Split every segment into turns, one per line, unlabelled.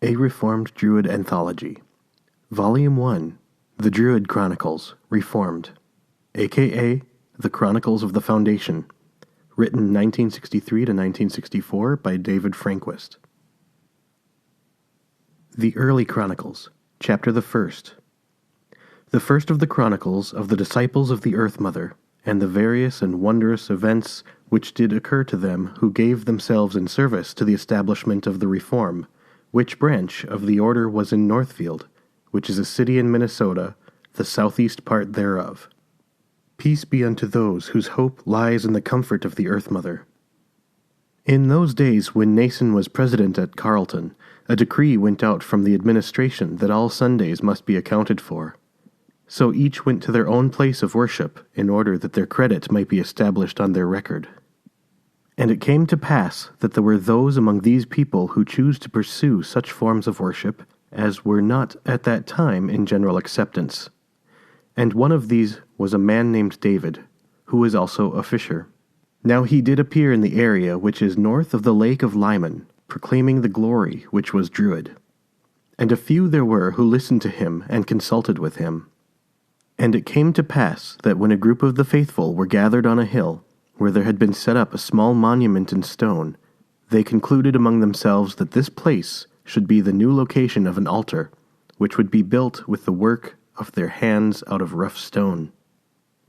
A Reformed Druid Anthology, Volume 1, The Druid Chronicles, Reformed, aka The Chronicles of the Foundation, written 1963 to 1964 by David Frangquist. The Early Chronicles, Chapter the First. The first of the Chronicles of the Disciples of the Earth Mother, and the various and wondrous events which did occur to them who gave themselves in service to the establishment of the Reform, which branch of the order was in Northfield, which is a city in Minnesota, the southeast part thereof. Peace be unto those whose hope lies in the comfort of the Earth Mother. In those days when Nason was president at Carleton, a decree went out from the administration that all Sundays must be accounted for. So each went to their own place of worship in order that their credit might be established on their record. And it came to pass that there were those among these people who chose to pursue such forms of worship as were not at that time in general acceptance. And one of these was a man named David, who was also a fisher. Now he did appear in the area which is north of the lake of Lyman, proclaiming the glory which was Druid. And a few there were who listened to him and consulted with him. And it came to pass that when a group of the faithful were gathered on a hill, where there had been set up a small monument in stone, they concluded among themselves that this place should be the new location of an altar, which would be built with the work of their hands out of rough stone.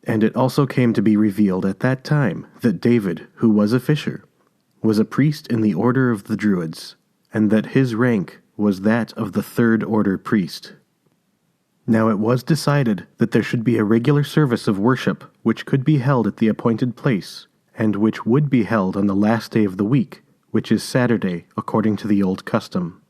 And it also came to be revealed at that time that David, who was a fisher, was a priest in the order of the Druids, and that his rank was that of the third order priest. Now it was decided that there should be a regular service of worship which could be held at the appointed place, and which would be held on the last day of the week, which is Saturday, according to the old custom.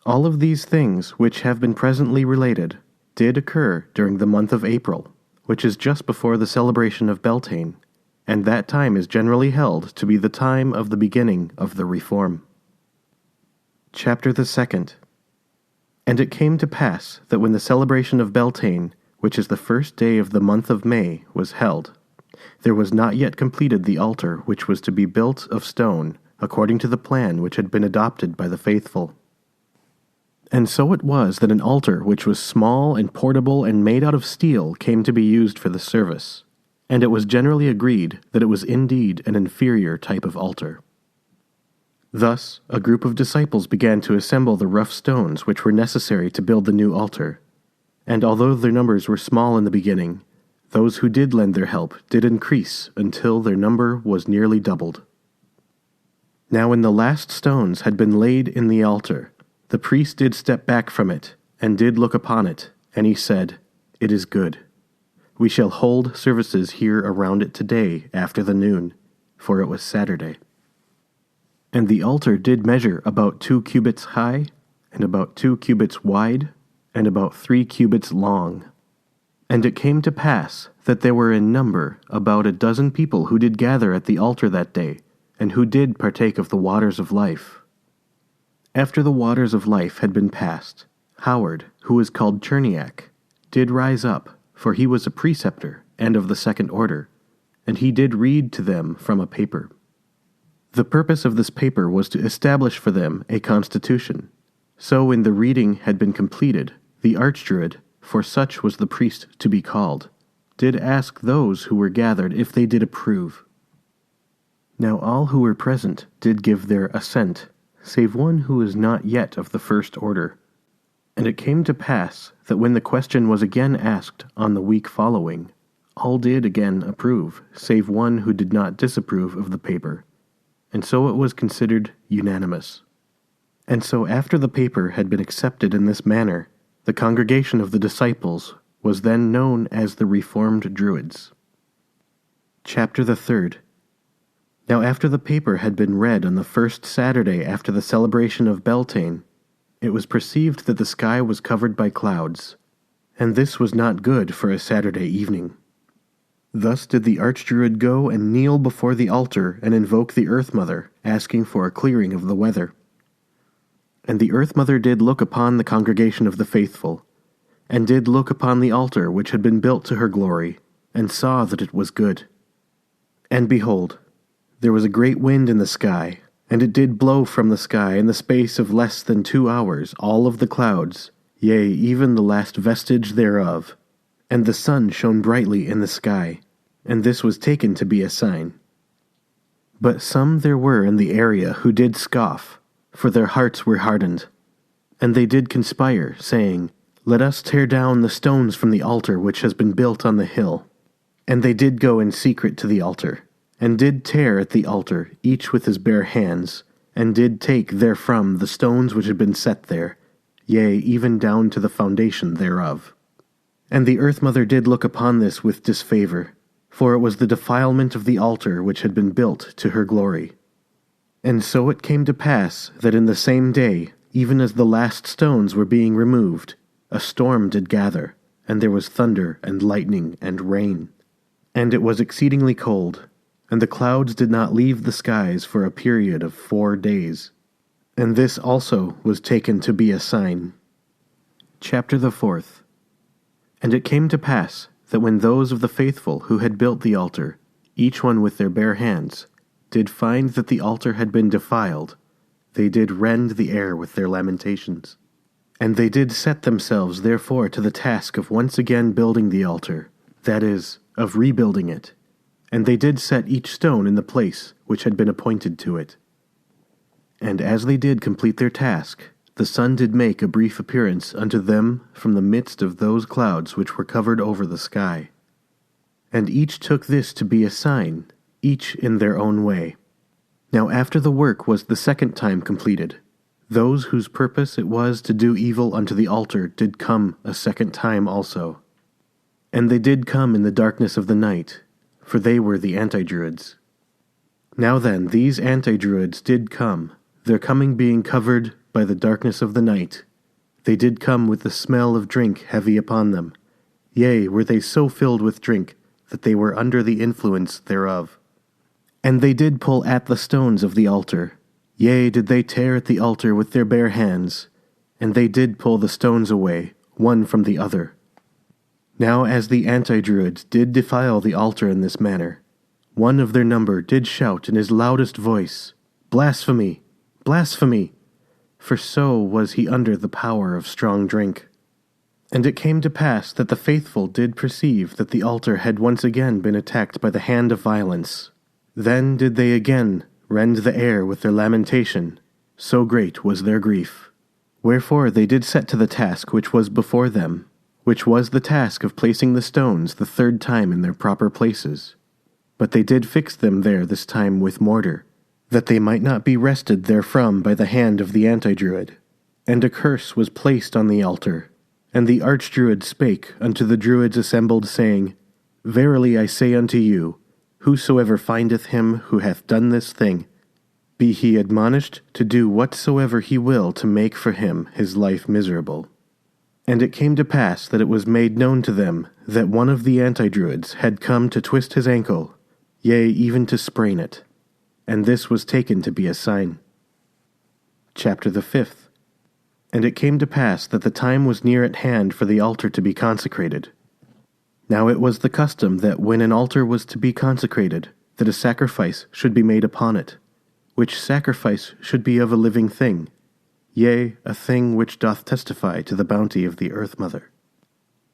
All of these things which have been presently related did occur during the month of April, which is just before the celebration of Beltane, and that time is generally held to be the time of the beginning of the Reform. Chapter the Second. And it came to pass that when the celebration of Beltane, which is the first day of the month of May, was held, there was not yet completed the altar which was to be built of stone, according to the plan which had been adopted by the faithful. And so it was that an altar which was small and portable and made out of steel came to be used for the service, and it was generally agreed that it was indeed an inferior type of altar. Thus, a group of disciples began to assemble the rough stones which were necessary to build the new altar, and although their numbers were small in the beginning, those who did lend their help did increase until their number was nearly doubled. Now when the last stones had been laid in the altar, the priest did step back from it, and did look upon it, and he said, "It is good. We shall hold services here around it today after the noon, for it was Saturday." And the altar did measure about 2 cubits high, and about 2 cubits wide, and about 3 cubits long. And it came to pass that there were in number about 12 people who did gather at the altar that day, and who did partake of the waters of life. After the waters of life had been passed, Howard, who was called Cherniac, did rise up, for he was a preceptor and of the second order, and he did read to them from a paper. The purpose of this paper was to establish for them a constitution. So when the reading had been completed, the archdruid, for such was the priest to be called, did ask those who were gathered if they did approve. Now all who were present did give their assent, save one who was not yet of the first order. And it came to pass that when the question was again asked on the week following, all did again approve, save one who did not disapprove of the paper. And so it was considered unanimous. And so after the paper had been accepted in this manner, the congregation of the disciples was then known as the Reformed Druids. Chapter the Third. Now after the paper had been read on the first Saturday after the celebration of Beltane, it was perceived that the sky was covered by clouds, and this was not good for a Saturday evening. Thus did the archdruid go and kneel before the altar and invoke the Earth Mother, asking for a clearing of the weather. And the Earth Mother did look upon the congregation of the faithful, and did look upon the altar which had been built to her glory, and saw that it was good. And behold, there was a great wind in the sky, And it did blow from the sky in the space of less than 2 hours all of the clouds, yea, even the last vestige thereof. And the sun shone brightly in the sky, and this was taken to be a sign. But some there were in the area who did scoff, for their hearts were hardened. And they did conspire, saying, Let us tear down the stones from the altar which has been built on the hill. And they did go in secret to the altar, and did tear at the altar, each with his bare hands, and did take therefrom the stones which had been set there, yea, even down to the foundation thereof. And the Earth Mother did look upon this with disfavor, for it was the defilement of the altar which had been built to her glory. And so it came to pass that in the same day, even as the last stones were being removed, a storm did gather, and there was thunder and lightning and rain. And it was exceedingly cold, and the clouds did not leave the skies for a period of 4 days. And this also was taken to be a sign. Chapter the 4th. And it came to pass that when those of the faithful who had built the altar, each one with their bare hands, did find that the altar had been defiled, they did rend the air with their lamentations. And they did set themselves therefore to the task of once again building the altar, that is, of rebuilding it. And they did set each stone in the place which had been appointed to it. And as they did complete their task, the sun did make a brief appearance unto them from the midst of those clouds which were covered over the sky. And each took this to be a sign, each in their own way. Now after the work was the second time completed, those whose purpose it was to do evil unto the altar did come a second time also. And they did come in the darkness of the night, for they were the anti-Druids. Now then, these anti-Druids did come, their coming being covered by the darkness of the night. They did come with the smell of drink heavy upon them. Yea, were they so filled with drink that they were under the influence thereof. And they did pull at the stones of the altar. Yea, did they tear at the altar with their bare hands, and they did pull the stones away, one from the other. Now as the anti-Druids did defile the altar in this manner, one of their number did shout in his loudest voice, Blasphemy! Blasphemy! For so was he under the power of strong drink. And it came to pass that the faithful did perceive that the altar had once again been attacked by the hand of violence. Then did they again rend the air with their lamentation, so great was their grief. Wherefore they did set to the task which was before them, which was the task of placing the stones the third time in their proper places. But they did fix them there this time with mortar, that they might not be wrested therefrom by the hand of the anti-Druid. And a curse was placed on the altar, and the archdruid spake unto the Druids assembled, saying, Verily I say unto you, whosoever findeth him who hath done this thing, be he admonished to do whatsoever he will to make for him his life miserable. And it came to pass that it was made known to them that one of the anti-Druids had come to twist his ankle, yea, even to sprain it, and this was taken to be a sign. Chapter the 5th. And it came to pass that the time was near at hand for the altar to be consecrated. Now it was the custom that when an altar was to be consecrated, that a sacrifice should be made upon it, which sacrifice should be of a living thing, yea, a thing which doth testify to the bounty of the Earth Mother.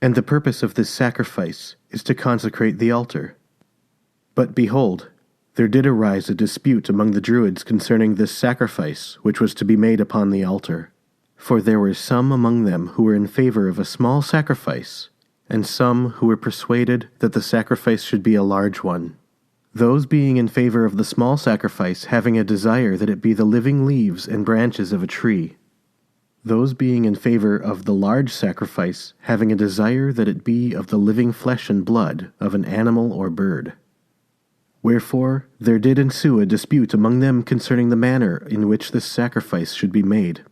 And the purpose of this sacrifice is to consecrate the altar. But behold, there did arise a dispute among the Druids concerning this sacrifice which was to be made upon the altar. For there were some among them who were in favor of a small sacrifice, and some who were persuaded that the sacrifice should be a large one. Those being in favor of the small sacrifice having a desire that it be the living leaves and branches of a tree. Those being in favor of the large sacrifice having a desire that it be of the living flesh and blood of an animal or bird. Wherefore there did ensue a dispute among them concerning the manner in which this sacrifice should be made.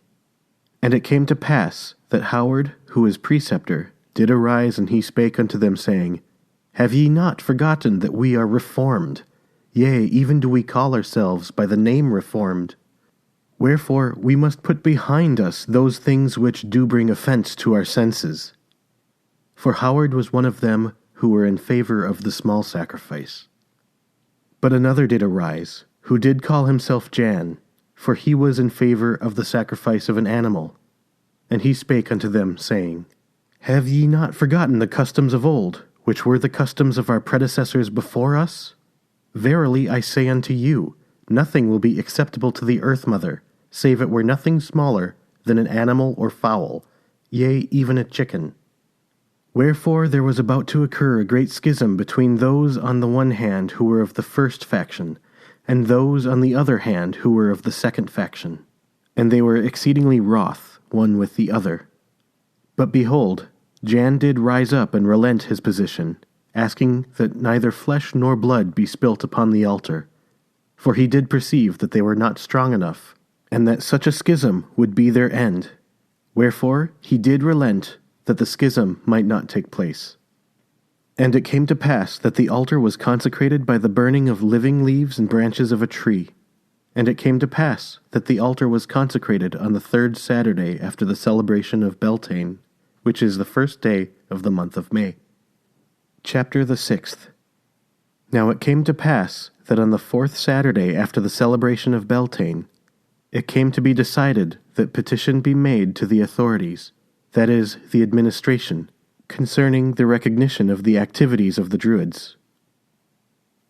And it came to pass that Howard, who is preceptor, did arise, and he spake unto them, saying, Have ye not forgotten that we are Reformed? Yea, even do we call ourselves by the name Reformed. Wherefore we must put behind us those things which do bring offense to our senses. For Howard was one of them who were in favor of the small sacrifice. But another did arise, who did call himself Jan, for he was in favor of the sacrifice of an animal. And he spake unto them, saying, Have ye not forgotten the customs of old, which were the customs of our predecessors before us? Verily I say unto you, nothing will be acceptable to the earth mother, save it were nothing smaller than an animal or fowl, yea, even a chicken. Wherefore there was about to occur a great schism between those on the one hand who were of the first faction, and those on the other hand who were of the second faction. And they were exceedingly wroth one with the other. But behold, Jan did rise up and relent his position, asking that neither flesh nor blood be spilt upon the altar. For he did perceive that they were not strong enough, and that such a schism would be their end. Wherefore he did relent, that the schism might not take place. And it came to pass that the altar was consecrated by the burning of living leaves and branches of a tree. And it came to pass that the altar was consecrated on the 3rd Saturday after the celebration of Beltane, which is the 1st day of the month of May. Chapter the 6th. Now it came to pass that on the 4th Saturday after the celebration of Beltane, it came to be decided that petition be made to the authorities, that is, the administration, concerning the recognition of the activities of the Druids.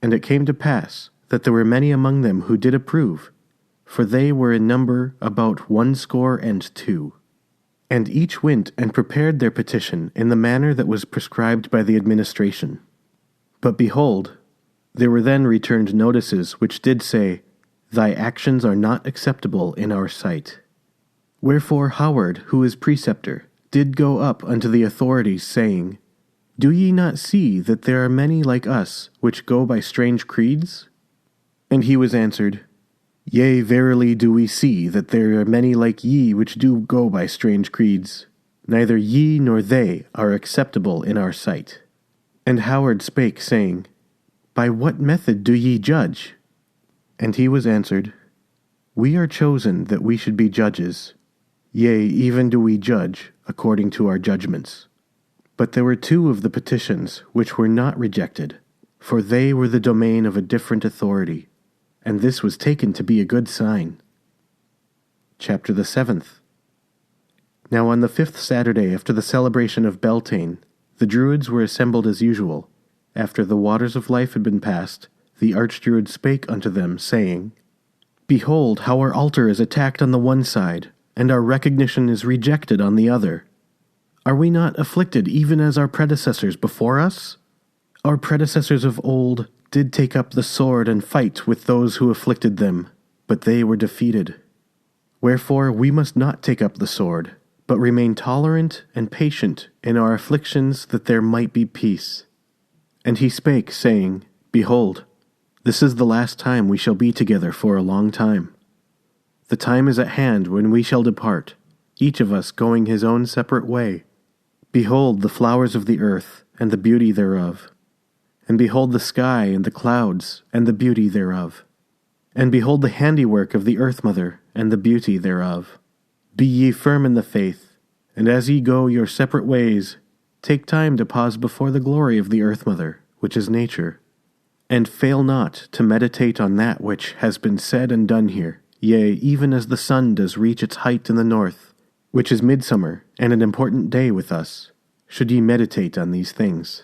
And it came to pass that there were many among them who did approve, for they were in number about 62. And each went and prepared their petition in the manner that was prescribed by the administration. But behold, there were then returned notices which did say, Thy actions are not acceptable in our sight. Wherefore Howard, who is preceptor, did go up unto the authorities, saying, Do ye not see that there are many like us, which go by strange creeds? And he was answered, Yea, verily do we see that there are many like ye which do go by strange creeds. Neither ye nor they are acceptable in our sight. And Howard spake, saying, By what method do ye judge? And he was answered, We are chosen that we should be judges. Yea, even do we judge according to our judgments. But there were 2 of the petitions which were not rejected, for they were the domain of a different authority, and this was taken to be a good sign. Chapter the 7th. Now on the 5th Saturday after the celebration of Beltane, the Druids were assembled as usual. After the waters of life had been passed, the Archdruid spake unto them, saying, Behold how our altar is attacked on the one side, and our recognition is rejected on the other. Are we not afflicted even as our predecessors before us? Our predecessors of old did take up the sword and fight with those who afflicted them, but they were defeated. Wherefore we must not take up the sword, but remain tolerant and patient in our afflictions, that there might be peace. And he spake, saying, Behold, this is the last time we shall be together for a long time. The time is at hand when we shall depart, each of us going his own separate way. Behold the flowers of the earth, and the beauty thereof. And behold the sky and the clouds, and the beauty thereof. And behold the handiwork of the earth mother, and the beauty thereof. Be ye firm in the faith, and as ye go your separate ways, take time to pause before the glory of the earth mother, which is nature. And fail not to meditate on that which has been said and done here, yea, even as the sun does reach its height in the north, which is midsummer, and an important day with us, should ye meditate on these things.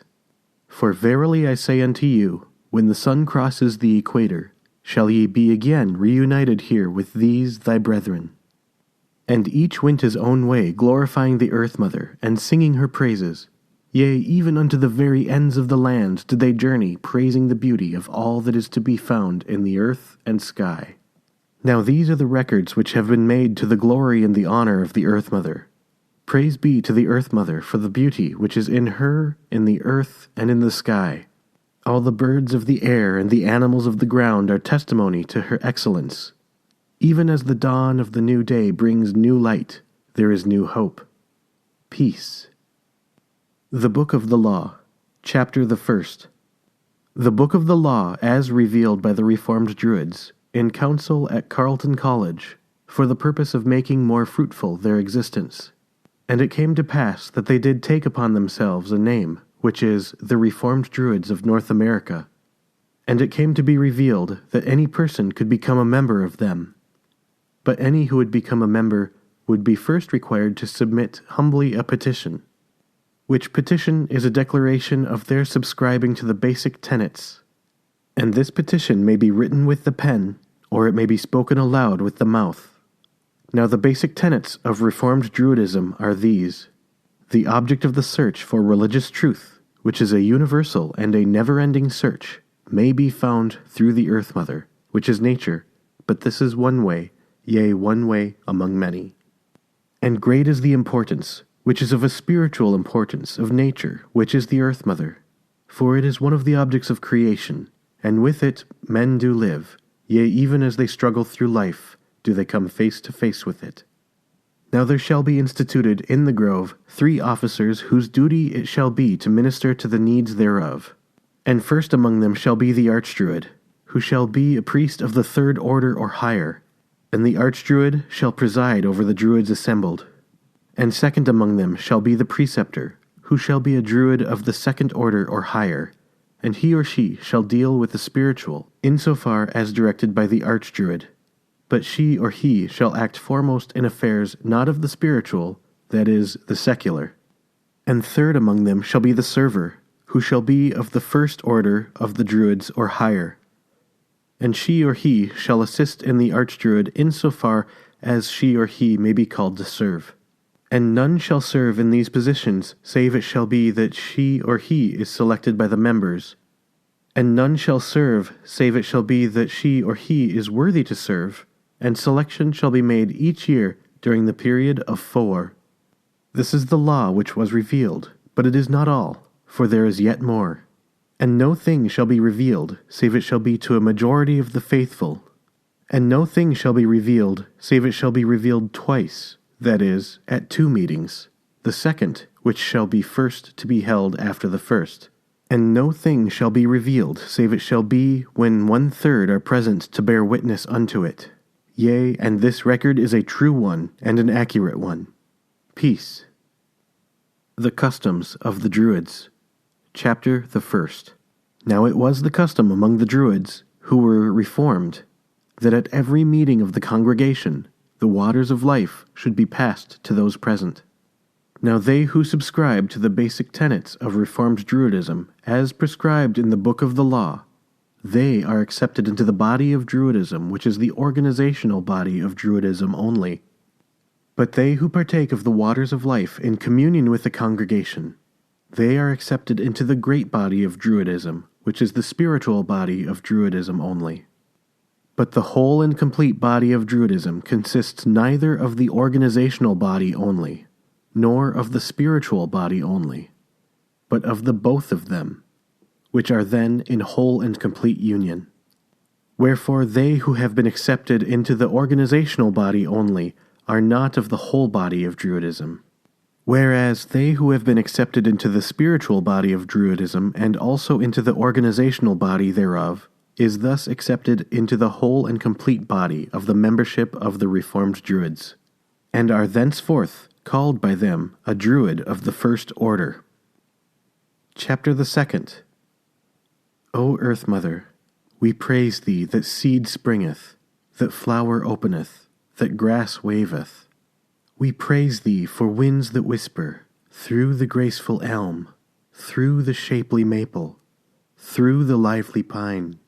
For verily I say unto you, when the sun crosses the equator, shall ye be again reunited here with these thy brethren. And each went his own way, glorifying the earth mother, and singing her praises. Yea, even unto the very ends of the land did they journey, praising the beauty of all that is to be found in the earth and sky. Now these are the records which have been made to the glory and the honor of the earth mother. Praise be to the earth mother for the beauty which is in her, in the earth, and in the sky. All the birds of the air and the animals of the ground are testimony to her excellence. Even as the dawn of the new day brings new light, there is new hope. Peace. The Book of the Law, Chapter the 1st. The Book of the Law, as revealed by the Reformed Druids, in council at Carleton College, for the purpose of making more fruitful their existence. And it came to pass that they did take upon themselves a name, which is the Reformed Druids of North America. And it came to be revealed that any person could become a member of them. but any who would become a member would be first required to submit humbly a petition, which petition is a declaration of their subscribing to the basic tenets, and this petition may be written with the pen, or it may be spoken aloud with the mouth. Now the basic tenets of Reformed Druidism are these: the object of the search for religious truth, which is a universal and a never-ending search, may be found through the Earth Mother, which is nature, but this is one way, yea, one way among many. And great is the importance, which is of a spiritual importance, of nature, which is the Earth Mother. For it is one of the objects of creation, and with it men do live, yea, even as they struggle through life, do they come face to face with it. Now there shall be instituted in the grove 3 officers whose duty it shall be to minister to the needs thereof. And first among them shall be the Archdruid, who shall be a priest of the 3rd order or higher, and the Archdruid shall preside over the Druids assembled. And second among them shall be the Preceptor, who shall be a Druid of the 2nd order or higher, and he or she shall deal with the spiritual, insofar as directed by the Archdruid. But she or he shall act foremost in affairs not of the spiritual, that is, the secular. And third among them shall be the Server, who shall be of the 1st order of the Druids or higher. And she or he shall assist in the Archdruid insofar as she or he may be called to serve. And none shall serve in these positions, save it shall be that she or he is selected by the members. And none shall serve, save it shall be that she or he is worthy to serve, and selection shall be made each year during the period of 4. This is the law which was revealed, but it is not all, for there is yet more. And no thing shall be revealed, save it shall be to a majority of the faithful. And no thing shall be revealed, save it shall be revealed twice, that is, at 2 meetings, the second, which shall be first to be held after the first. And no thing shall be revealed, save it shall be when 1/3 are present to bear witness unto it. Yea, and this record is a true one, and an accurate one. Peace. The Customs of the Druids. Chapter the 1st. Now it was the custom among the Druids, who were reformed, that at every meeting of the congregation, the waters of life should be passed to those present. Now they who subscribe to the basic tenets of Reformed Druidism, as prescribed in the Book of the Law, they are accepted into the body of Druidism, which is the organizational body of Druidism only. But they who partake of the waters of life in communion with the congregation, they are accepted into the great body of Druidism, which is the spiritual body of Druidism only. But the whole and complete body of Druidism consists neither of the organizational body only, nor of the spiritual body only, but of the both of them, which are then in whole and complete union. Wherefore they who have been accepted into the organizational body only are not of the whole body of Druidism, whereas they who have been accepted into the spiritual body of Druidism and also into the organizational body thereof is thus accepted into the whole and complete body of the membership of the Reformed Druids, and are thenceforth called by them a Druid of the 1st order. Chapter the 2nd. O Earth Mother, we praise thee that seed springeth, that flower openeth, that grass waveth. We praise thee for winds that whisper, through the graceful elm, through the shapely maple, through the lively pine,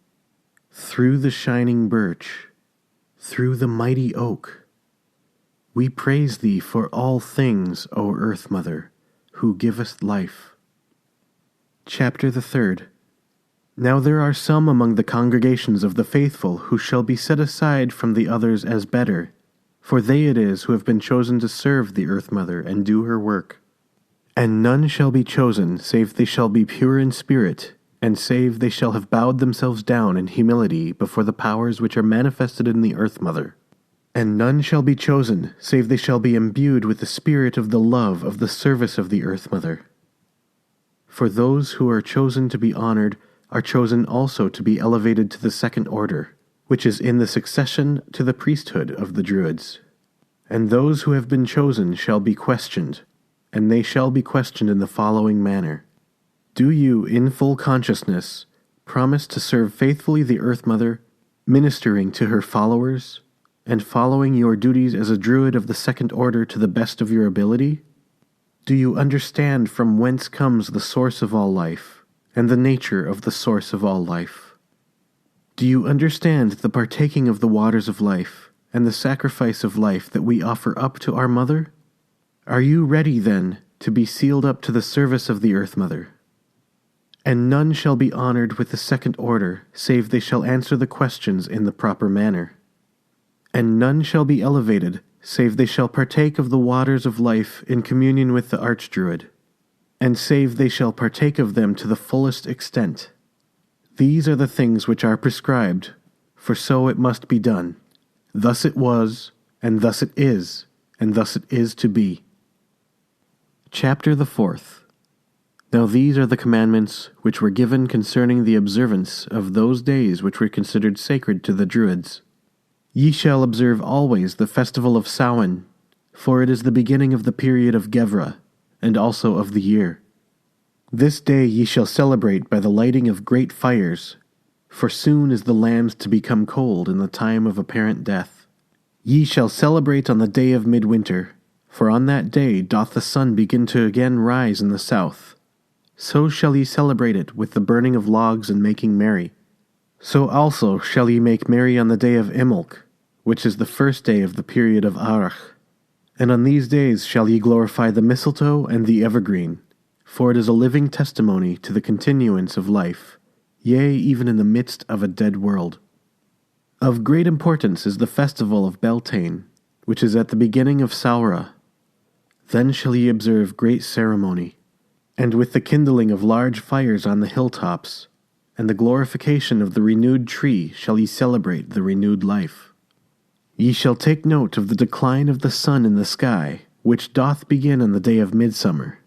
through the shining birch, through the mighty oak. We praise thee for all things, O Earth Mother, who givest life. Chapter the 3rd. Now there are some among the congregations of the faithful who shall be set aside from the others as better, for they it is who have been chosen to serve the Earth Mother and do her work. And none shall be chosen save they shall be pure in spirit, and save they shall have bowed themselves down in humility before the powers which are manifested in the Earth Mother. And none shall be chosen save they shall be imbued with the spirit of the love of the service of the Earth Mother. For those who are chosen to be honored are chosen also to be elevated to the 2nd order, which is in the succession to the priesthood of the Druids. And those who have been chosen shall be questioned, and they shall be questioned in the following manner. Do you, in full consciousness, promise to serve faithfully the Earth Mother, ministering to her followers? and following your duties as a Druid of the second order to the best of your ability? Do you understand from whence comes the source of all life, and the nature of the source of all life? Do you understand the partaking of the waters of life, and the sacrifice of life that we offer up to our Mother? Are you ready, then, to be sealed up to the service of the Earth Mother? And none shall be honored with the second order, save they shall answer the questions in the proper manner. And none shall be elevated, save they shall partake of the waters of life in communion with the Archdruid, and save they shall partake of them to the fullest extent. These are the things which are prescribed, for so it must be done. Thus it was, and thus it is, and thus it is to be. Chapter the 4th. Now these are the commandments which were given concerning the observance of those days which were considered sacred to the Druids. Ye shall observe always the festival of Samhain, for it is the beginning of the period of Gevra, and also of the year. This day ye shall celebrate by the lighting of great fires, for soon is the land to become cold in the time of apparent death. Ye shall celebrate on the day of midwinter, for on that day doth the sun begin to again rise in the south. So shall ye celebrate it with the burning of logs and making merry. So also shall ye make merry on the day of Imulk, which is the first day of the period of Arach. And on these days shall ye glorify the mistletoe and the evergreen, for it is a living testimony to the continuance of life, yea, even in the midst of a dead world. Of great importance is the festival of Beltane, which is at the beginning of Saura. Then shall ye observe great ceremony, and with the kindling of large fires on the hilltops, and the glorification of the renewed tree shall ye celebrate the renewed life. Ye shall take note of the decline of the sun in the sky, which doth begin on the day of midsummer.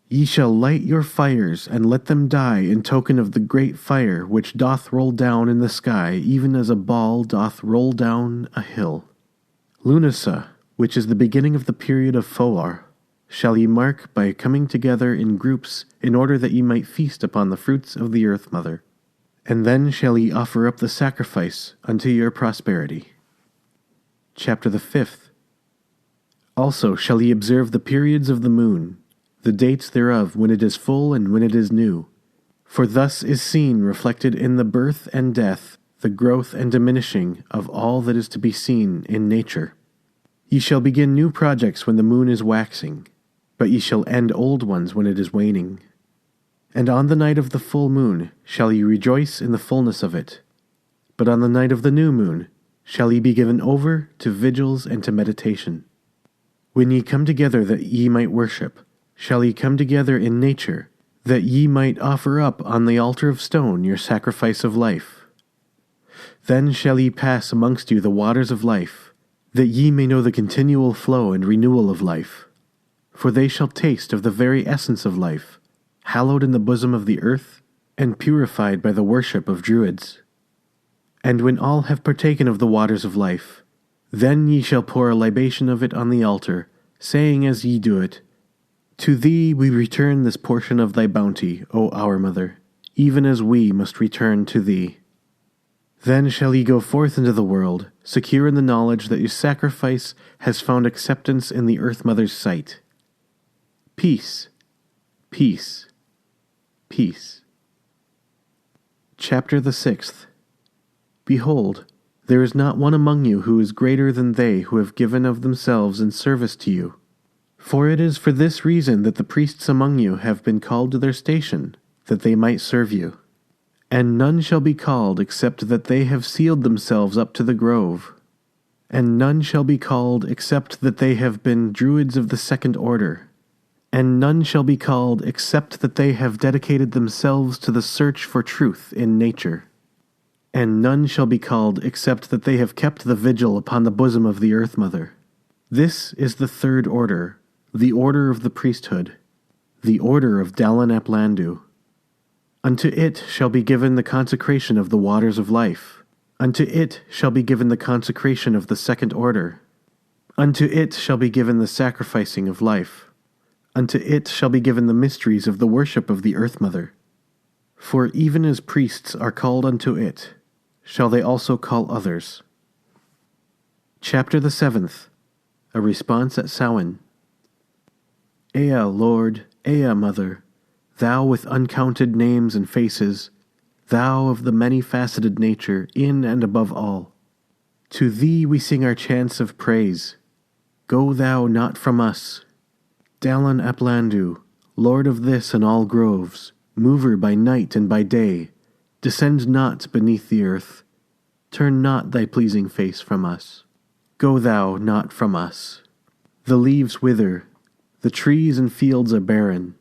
Ye shall light your fires, and let them die in token of the great fire which doth roll down in the sky, even as a ball doth roll down a hill. Lunasa, which is the beginning of the period of Foar, shall ye mark by coming together in groups, in order that ye might feast upon the fruits of the Earth Mother. And then shall ye offer up the sacrifice unto your prosperity. Chapter the 5th. Also shall ye observe the periods of the moon, the dates thereof when it is full and when it is new. For thus is seen reflected in the birth and death, the growth and diminishing of all that is to be seen in nature. Ye shall begin new projects when the moon is waxing, but ye shall end old ones when it is waning. And on the night of the full moon shall ye rejoice in the fullness of it, but on the night of the new moon shall ye be given over to vigils and to meditation. When ye come together that ye might worship, shall ye come together in nature, that ye might offer up on the altar of stone your sacrifice of life. Then shall ye pass amongst you the waters of life, that ye may know the continual flow and renewal of life. For they shall taste of the very essence of life, hallowed in the bosom of the earth, and purified by the worship of Druids. And when all have partaken of the waters of life, then ye shall pour a libation of it on the altar, saying as ye do it, To thee we return this portion of thy bounty, O our Mother, even as we must return to thee. Then shall ye go forth into the world, secure in the knowledge that your sacrifice has found acceptance in the Earth Mother's sight. Peace, peace, peace. Chapter the 6th. Behold, there is not one among you who is greater than they who have given of themselves in service to you. For it is for this reason that the priests among you have been called to their station, that they might serve you. And none shall be called except that they have sealed themselves up to the grove. And none shall be called except that they have been Druids of the second order. And none shall be called except that they have dedicated themselves to the search for truth in nature. And none shall be called except that they have kept the vigil upon the bosom of the Earth Mother. This is the third order, the order of the priesthood, the order of Dalan ap Landu. Unto it shall be given the consecration of the waters of life. Unto it shall be given the consecration of the second order. Unto it shall be given the sacrificing of life. Unto it shall be given the mysteries of the worship of the Earth Mother. For even as priests are called unto it, shall they also call others. Chapter the 7th. A Response at Samhain. Ea, Lord, Ea, Mother, thou with uncounted names and faces, thou of the many-faceted nature, in and above all. To thee we sing our chants of praise. Go thou not from us. Dalan Aplandu, Lord of this and all groves, mover by night and by day, descend not beneath the earth. Turn not thy pleasing face from us. Go thou not from us. The leaves wither, the trees and fields are barren.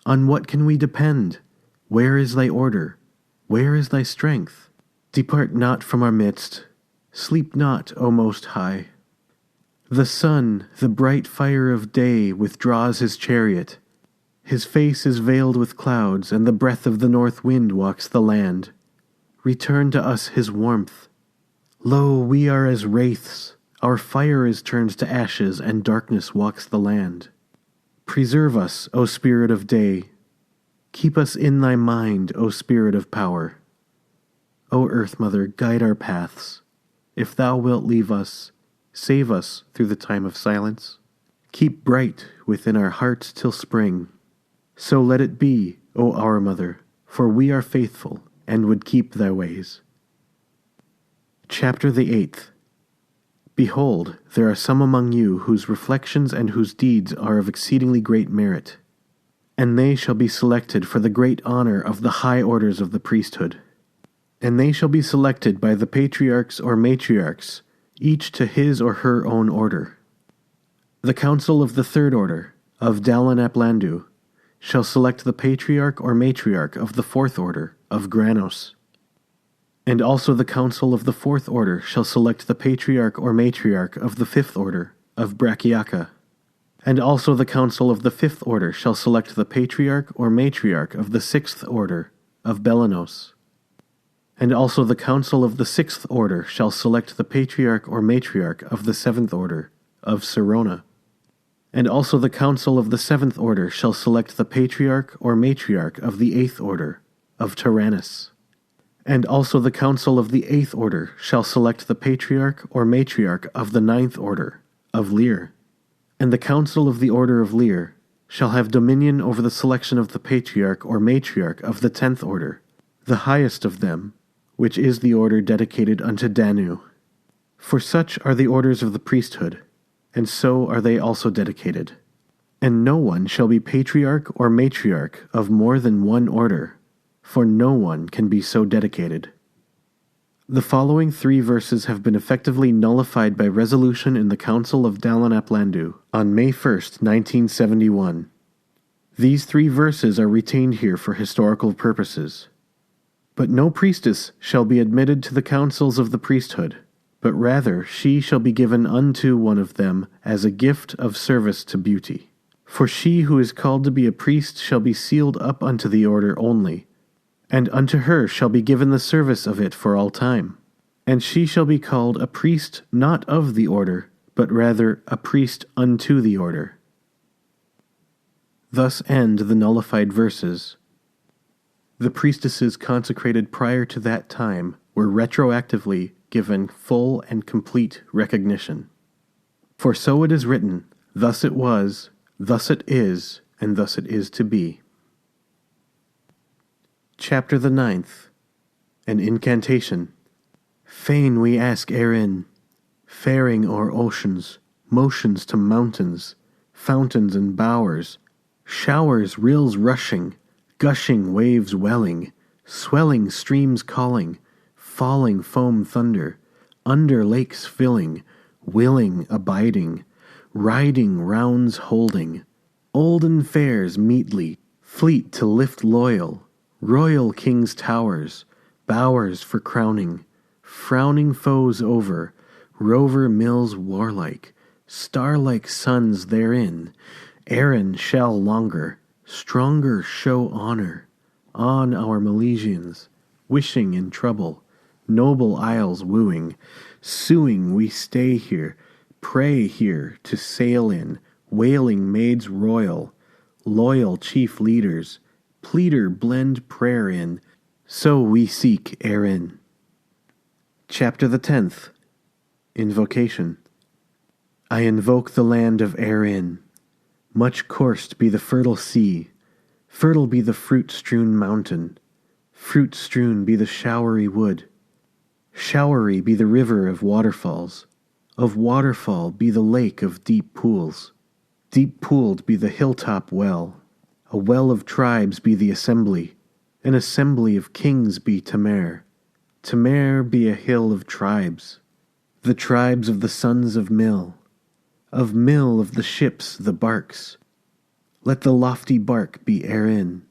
On what can we depend? Where is thy order? Where is thy strength? Depart not from our midst. Sleep not, O Most High. The sun, the bright fire of day, withdraws his chariot. His face is veiled with clouds, and the breath of the north wind walks the land. Return to us his warmth. Lo, we are as wraiths. Our fire is turned to ashes, and darkness walks the land. Preserve us, O Spirit of day. Keep us in thy mind, O Spirit of power. O Earth Mother, guide our paths. If thou wilt leave us, save us through the time of silence. Keep bright within our hearts till spring. So let it be, O our Mother, for we are faithful, and would keep thy ways. Chapter the 8th. Behold, there are some among you whose reflections and whose deeds are of exceedingly great merit, and they shall be selected for the great honor of the high orders of the priesthood. And they shall be selected by the patriarchs or matriarchs, each to his or her own order. The council of the third order, of Dalan Aplandu, shall select the patriarch or matriarch of the fourth order, of Granos. And also the council of the fourth order shall select the patriarch or matriarch of the fifth order, of Brachiocha. And also the council of the fifth order shall select the patriarch or matriarch of the sixth order, of Belanos. And also the council of the sixth order shall select the patriarch or matriarch of the seventh order, of Sirona. And also the council of the seventh order shall select the patriarch or matriarch of the eighth order, of Tyrannus. And also the council of the eighth order shall select the patriarch or matriarch of the ninth order, of Lear. And the council of the order of Lear shall have dominion over the selection of the patriarch or matriarch of the 10th order, the highest of them, which is the order dedicated unto Danu. For such are the orders of the priesthood, and so are they also dedicated. And no one shall be patriarch or matriarch of more than one order, for no one can be so dedicated. The following 3 verses have been effectively nullified by resolution in the Council of Dalan Aplandu on May 1st, 1971. These 3 verses are retained here for historical purposes. But no priestess shall be admitted to the councils of the priesthood, but rather she shall be given unto one of them as a gift of service to beauty. For she who is called to be a priest shall be sealed up unto the order only, and unto her shall be given the service of it for all time. And she shall be called a priest not of the order, but rather a priest unto the order. Thus end the nullified verses. The priestesses consecrated prior to that time were retroactively given full and complete recognition. For so it is written, thus it was, thus it is, and thus it is to be. Chapter the 9th. An Incantation. Fain we ask Erin, faring o'er oceans, motions to mountains, fountains and bowers, showers, rills rushing, gushing waves welling, swelling streams calling, falling foam thunder, under lakes filling, willing abiding, riding rounds holding, olden fairs meetly, fleet to lift loyal, royal kings' towers, bowers for crowning, frowning foes over, rover mills warlike, star-like suns therein, Erin shall longer, stronger show honor, on our Milesians, wishing in trouble, noble isles wooing, suing we stay here, pray here to sail in, wailing maids royal, loyal chief leaders, pleader blend prayer in, so we seek Erin. Chapter the 10th. Invocation. I invoke the land of Erin. Much coursed be the fertile sea, fertile be the fruit-strewn mountain, fruit-strewn be the showery wood, showery be the river of waterfall be the lake of deep pools, deep-pooled be the hilltop well, a well of tribes be the assembly, an assembly of kings be Tamer, Tamer be a hill of tribes, the tribes of the sons of Mill of the ships the barks. Let the lofty bark be Erin,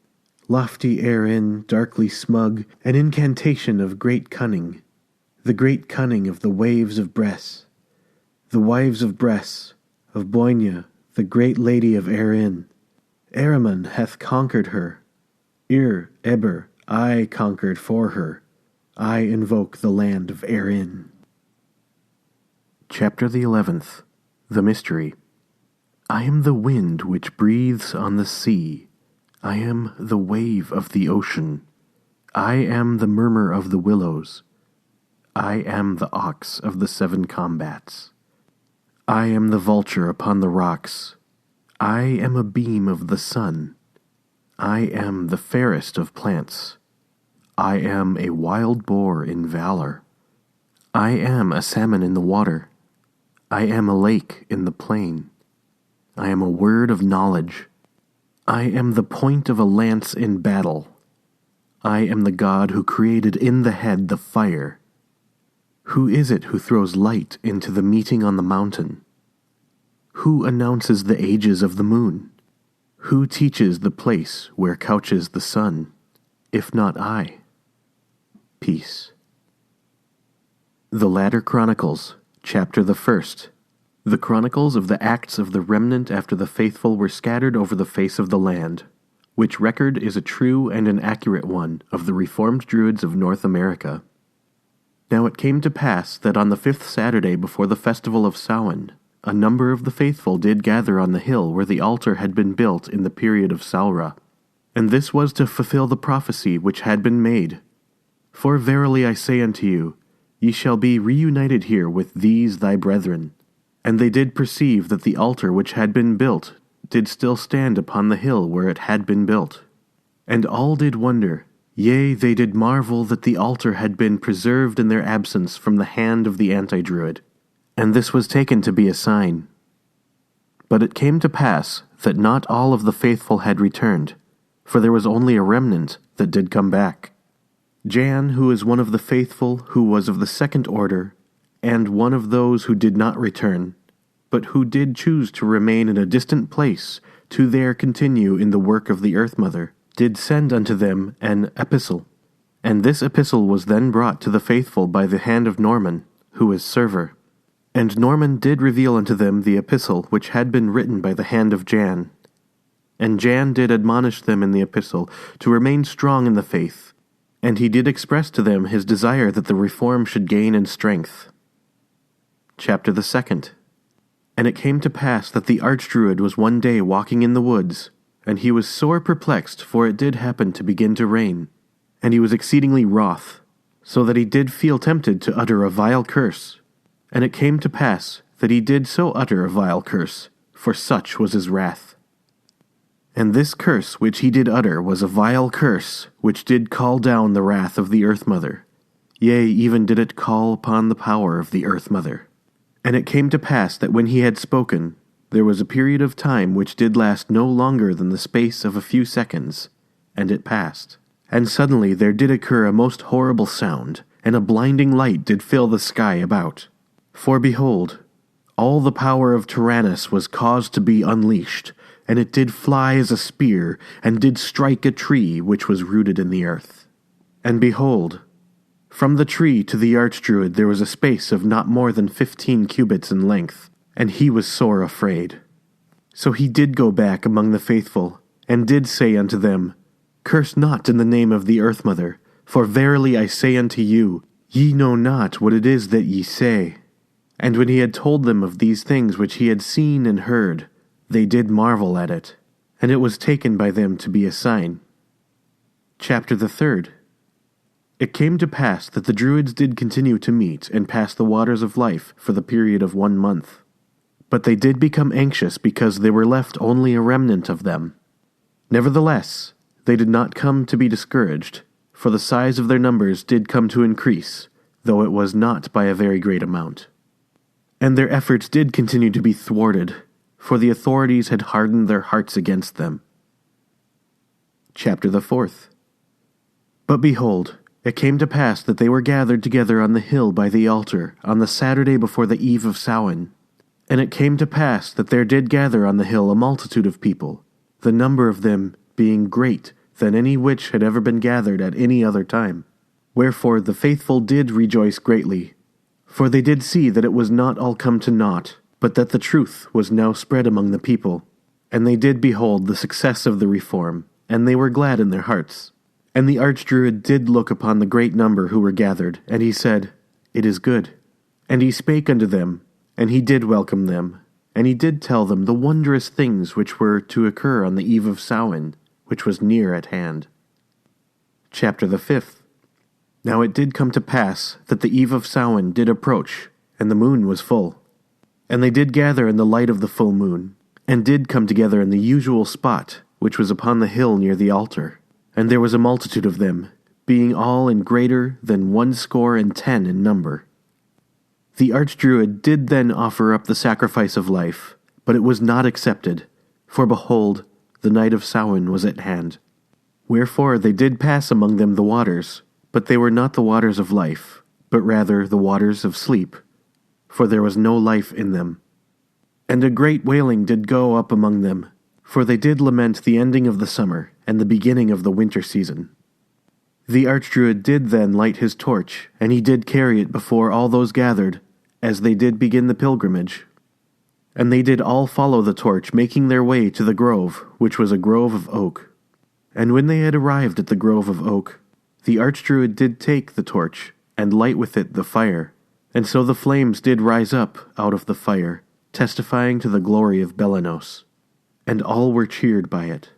lofty Erin, darkly smug, an incantation of great cunning, the great cunning of the waves of Bress, the wives of Bress, of Boynia, the great lady of Erin. Erimon hath conquered her. Eber, I conquered for her. I invoke the land of Erin. Chapter the 11th. The Mystery. I am the wind which breathes on the sea. I am the wave of the ocean. I am the murmur of the willows. I am the ox of the 7 combats. I am the vulture upon the rocks. I am a beam of the sun. I am the fairest of plants. I am a wild boar in valor. I am a salmon in the water. I am a lake in the plain. I am a word of knowledge. I am the point of a lance in battle. I am the god who created in the head the fire. Who is it who throws light into the meeting on the mountain? Who announces the ages of the moon? Who teaches the place where couches the sun, if not I? Peace. The Latter Chronicles, Chapter the 1st. The chronicles of the acts of the remnant after the faithful were scattered over the face of the land, which record is a true and an accurate one of the Reformed Druids of North America. Now it came to pass that on the 5th Saturday before the festival of Samhain, a number of the faithful did gather on the hill where the altar had been built in the period of Saura, and this was to fulfill the prophecy which had been made. For verily I say unto you, ye shall be reunited here with these thy brethren. And they did perceive that the altar which had been built did still stand upon the hill where it had been built. And all did wonder, yea, they did marvel that the altar had been preserved in their absence from the hand of the anti-Druid, and this was taken to be a sign. But it came to pass that not all of the faithful had returned, for there was only a remnant that did come back. Jan, who is one of the faithful, who was of the 2nd order, and one of those who did not return, but who did choose to remain in a distant place, to there continue in the work of the Earth Mother, did send unto them an epistle. And this epistle was then brought to the faithful by the hand of Norman, who is server. And Norman did reveal unto them the epistle which had been written by the hand of Jan. And Jan did admonish them in the epistle to remain strong in the faith, and he did express to them his desire that the reform should gain in strength. Chapter the 2nd. And it came to pass that the Archdruid was one day walking in the woods, and he was sore perplexed, for it did happen to begin to rain, and he was exceedingly wroth, so that he did feel tempted to utter a vile curse. And it came to pass that he did so utter a vile curse, for such was his wrath. And this curse which he did utter was a vile curse, which did call down the wrath of the Earth Mother. Yea, even did it call upon the power of the Earth Mother. And it came to pass that when he had spoken, there was a period of time which did last no longer than the space of a few seconds, and it passed. And suddenly there did occur a most horrible sound, and a blinding light did fill the sky about. For behold, all the power of Tyrannus was caused to be unleashed, and it did fly as a spear, and did strike a tree which was rooted in the earth. And behold, from the tree to the Archdruid there was a space of not more than 15 cubits in length, and he was sore afraid. So he did go back among the faithful, and did say unto them, Curse not in the name of the Earth Mother, for verily I say unto you, ye know not what it is that ye say. And when he had told them of these things which he had seen and heard, they did marvel at it, and it was taken by them to be a sign. Chapter the 3rd. It came to pass that the Druids did continue to meet and pass the waters of life for the period of 1 month. But they did become anxious because there were left only a remnant of them. Nevertheless, they did not come to be discouraged, for the size of their numbers did come to increase, though it was not by a very great amount. And their efforts did continue to be thwarted, for the authorities had hardened their hearts against them. Chapter the 4th. But behold, it came to pass that they were gathered together on the hill by the altar on the Saturday before the eve of Samhain. And it came to pass that there did gather on the hill a multitude of people, the number of them being great than any which had ever been gathered at any other time. Wherefore the faithful did rejoice greatly, for they did see that it was not all come to naught, but that the truth was now spread among the people. And they did behold the success of the reform, and they were glad in their hearts. And the Archdruid did look upon the great number who were gathered, and he said, It is good. And he spake unto them, and he did welcome them, and he did tell them the wondrous things which were to occur on the eve of Samhain, which was near at hand. Chapter the 5th. Now it did come to pass that the eve of Samhain did approach, and the moon was full. And they did gather in the light of the full moon, and did come together in the usual spot, which was upon the hill near the altar. And there was a multitude of them, being all in greater than 110 in number. The Archdruid did then offer up the sacrifice of life, but it was not accepted, for behold, the night of Samhain was at hand. Wherefore they did pass among them the waters, but they were not the waters of life, but rather the waters of sleep, for there was no life in them. And a great wailing did go up among them, for they did lament the ending of the summer and the beginning of the winter season. The Archdruid did then light his torch, and he did carry it before all those gathered, as they did begin the pilgrimage. And they did all follow the torch, making their way to the grove, which was a grove of oak. And when they had arrived at the grove of oak, the Archdruid did take the torch, and light with it the fire. And so the flames did rise up out of the fire, testifying to the glory of Belanos. And all were cheered by it.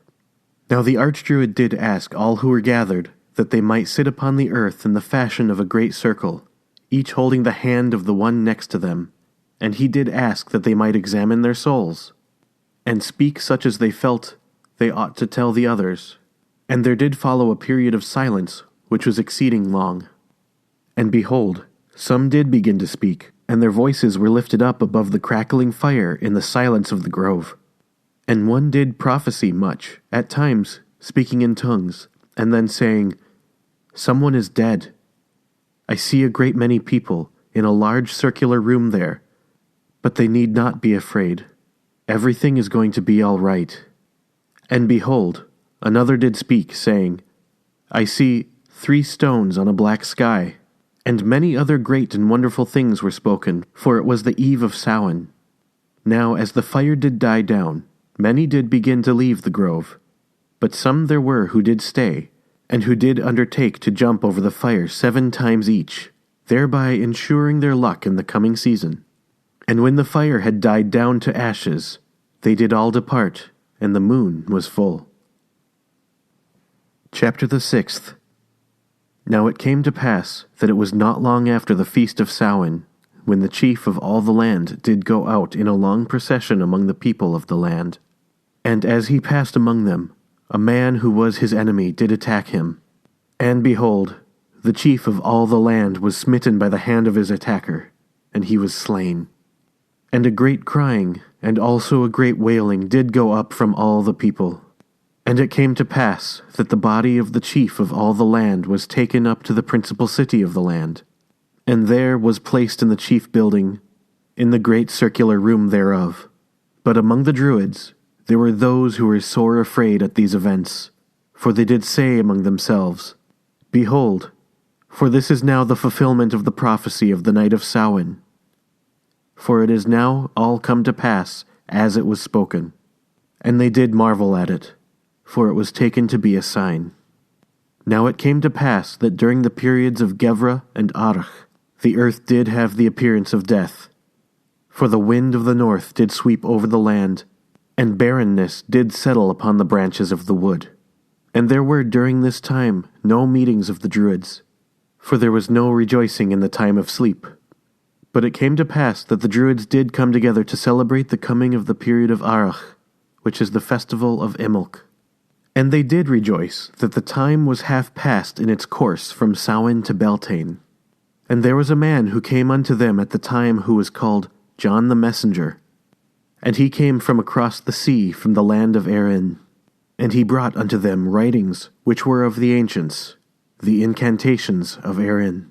Now the Archdruid did ask all who were gathered that they might sit upon the earth in the fashion of a great circle, each holding the hand of the one next to them, and he did ask that they might examine their souls, and speak such as they felt they ought to tell the others. And there did follow a period of silence, which was exceeding long. And behold, some did begin to speak, and their voices were lifted up above the crackling fire in the silence of the grove. And one did prophesy much, at times speaking in tongues, and then saying, Someone is dead. I see a great many people in a large circular room there, but they need not be afraid. Everything is going to be all right. And behold, another did speak, saying, I see 3 stones on a black sky. And many other great and wonderful things were spoken, for it was the eve of Samhain. Now as the fire did die down, many did begin to leave the grove, but some there were who did stay, and who did undertake to jump over the fire 7 times each, thereby ensuring their luck in the coming season. And when the fire had died down to ashes, they did all depart, and the moon was full. Chapter the 6th. Now it came to pass that it was not long after the feast of Samhain, when the chief of all the land did go out in a long procession among the people of the land. And as he passed among them, a man who was his enemy did attack him. And behold, the chief of all the land was smitten by the hand of his attacker, and he was slain. And a great crying, and also a great wailing did go up from all the people. And it came to pass that the body of the chief of all the land was taken up to the principal city of the land, and there was placed in the chief building, in the great circular room thereof. But among the Druids there were those who were sore afraid at these events, for they did say among themselves, Behold, for this is now the fulfillment of the prophecy of the night of Samhain. For it is now all come to pass as it was spoken. And they did marvel at it, for it was taken to be a sign. Now it came to pass that during the periods of Gevra and Arach, the earth did have the appearance of death. For the wind of the north did sweep over the land, and barrenness did settle upon the branches of the wood. And there were during this time no meetings of the Druids, for there was no rejoicing in the time of sleep. But it came to pass that the Druids did come together to celebrate the coming of the period of Arach, which is the festival of Imbolc. And they did rejoice that the time was half past in its course from Samhain to Beltane. And there was a man who came unto them at the time who was called John the Messenger. And he came from across the sea from the land of Erin. And he brought unto them writings which were of the ancients, the incantations of Erin.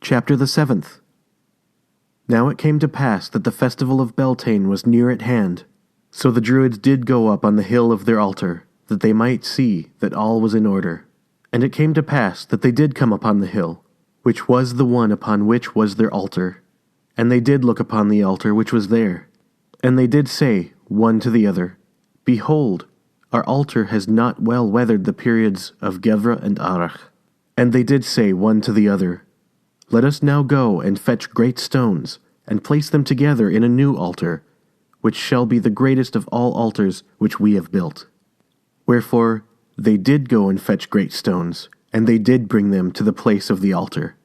Chapter the 7th. Now it came to pass that the festival of Beltane was near at hand. So the Druids did go up on the hill of their altar, that they might see that all was in order. And it came to pass that they did come upon the hill, which was the one upon which was their altar. And they did look upon the altar which was there. And they did say, one to the other, Behold, our altar has not well weathered the periods of Gevra and Arach. And they did say one to the other, Let us now go and fetch great stones, and place them together in a new altar, which shall be the greatest of all altars which we have built. Wherefore they did go and fetch great stones, and they did bring them to the place of the altar.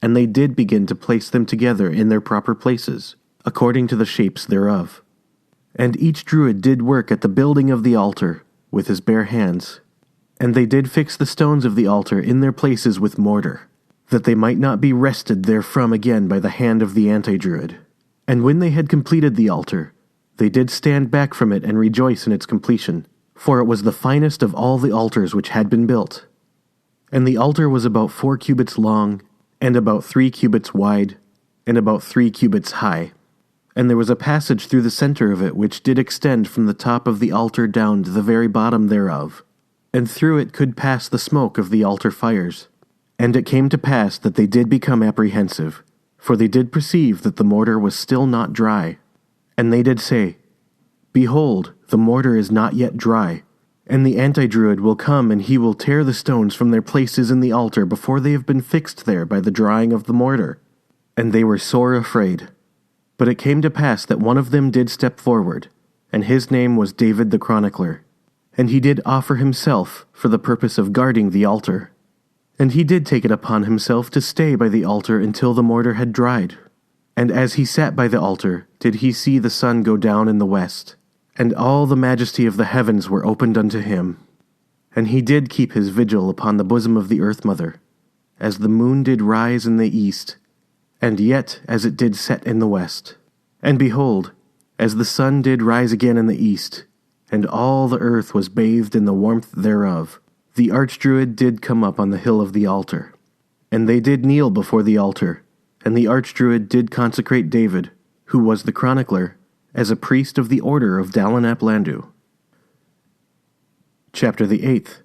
And they did begin to place them together in their proper places, according to the shapes thereof. And each Druid did work at the building of the altar with his bare hands. And they did fix the stones of the altar in their places with mortar, that they might not be wrested therefrom again by the hand of the anti-Druid. And when they had completed the altar, they did stand back from it and rejoice in its completion, for it was the finest of all the altars which had been built. And the altar was about 4 cubits long, and about 3 cubits wide, and about 3 cubits high. And there was a passage through the center of it which did extend from the top of the altar down to the very bottom thereof, and through it could pass the smoke of the altar fires. And it came to pass that they did become apprehensive, for they did perceive that the mortar was still not dry. And they did say, Behold, the mortar is not yet dry, and the anti-Druid will come, and he will tear the stones from their places in the altar before they have been fixed there by the drying of the mortar. And they were sore afraid. But it came to pass that one of them did step forward, and his name was David the Chronicler. And he did offer himself for the purpose of guarding the altar. And he did take it upon himself to stay by the altar until the mortar had dried. And as he sat by the altar, did he see the sun go down in the west, and all the majesty of the heavens were opened unto him. And he did keep his vigil upon the bosom of the earth mother, as the moon did rise in the east, and yet as it did set in the west. And behold, as the sun did rise again in the east, and all the earth was bathed in the warmth thereof, the Archdruid did come up on the hill of the altar. And they did kneel before the altar, and the Archdruid did consecrate David, who was the chronicler, as a priest of the order of Dalanap Landu. Chapter the 8th.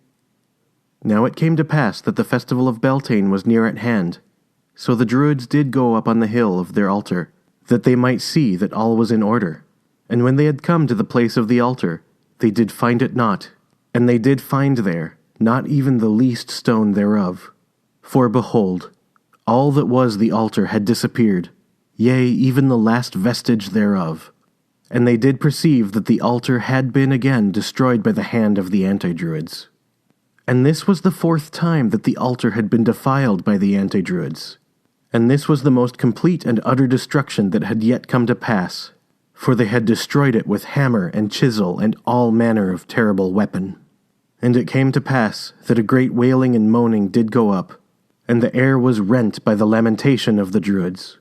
Now it came to pass that the festival of Beltane was near at hand. So the Druids did go up on the hill of their altar, that they might see that all was in order. And when they had come to the place of the altar, they did find it not, and they did find there not even the least stone thereof. For behold, all that was the altar had disappeared, yea, even the last vestige thereof. And they did perceive that the altar had been again destroyed by the hand of the anti-Druids. And this was the 4th time that the altar had been defiled by the anti-Druids. And this was the most complete and utter destruction that had yet come to pass, for they had destroyed it with hammer and chisel and all manner of terrible weapon. And it came to pass that a great wailing and moaning did go up, and the air was rent by the lamentation of the Druids.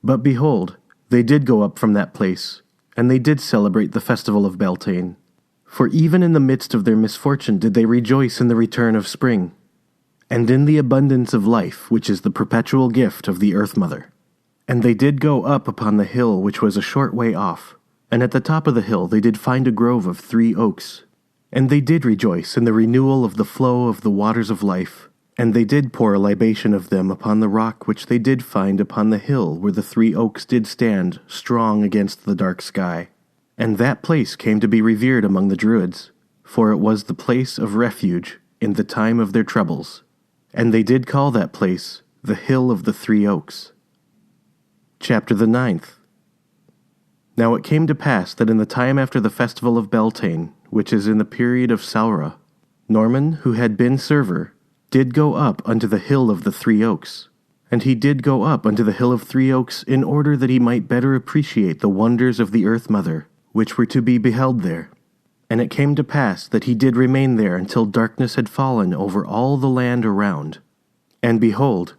But behold, they did go up from that place, and they did celebrate the festival of Beltane. For even in the midst of their misfortune did they rejoice in the return of spring, and in the abundance of life, which is the perpetual gift of the Earth Mother. And they did go up upon the hill which was a short way off, and at the top of the hill they did find a grove of 3 oaks. And they did rejoice in the renewal of the flow of the waters of life, and they did pour a libation of them upon the rock which they did find upon the hill where the 3 oaks did stand strong against the dark sky. And that place came to be revered among the Druids, for it was the place of refuge in the time of their troubles. And they did call that place the Hill of the 3 Oaks. Chapter the 9th. Now it came to pass that in the time after the festival of Beltane, which is in the period of Saura, Norman, who had been server, did go up unto the Hill of the 3 Oaks, And he did go up unto the hill of 3 Oaks in order that he might better appreciate the wonders of the earth mother, which were to be beheld there. And it came to pass that he did remain there until darkness had fallen over all the land around. And behold,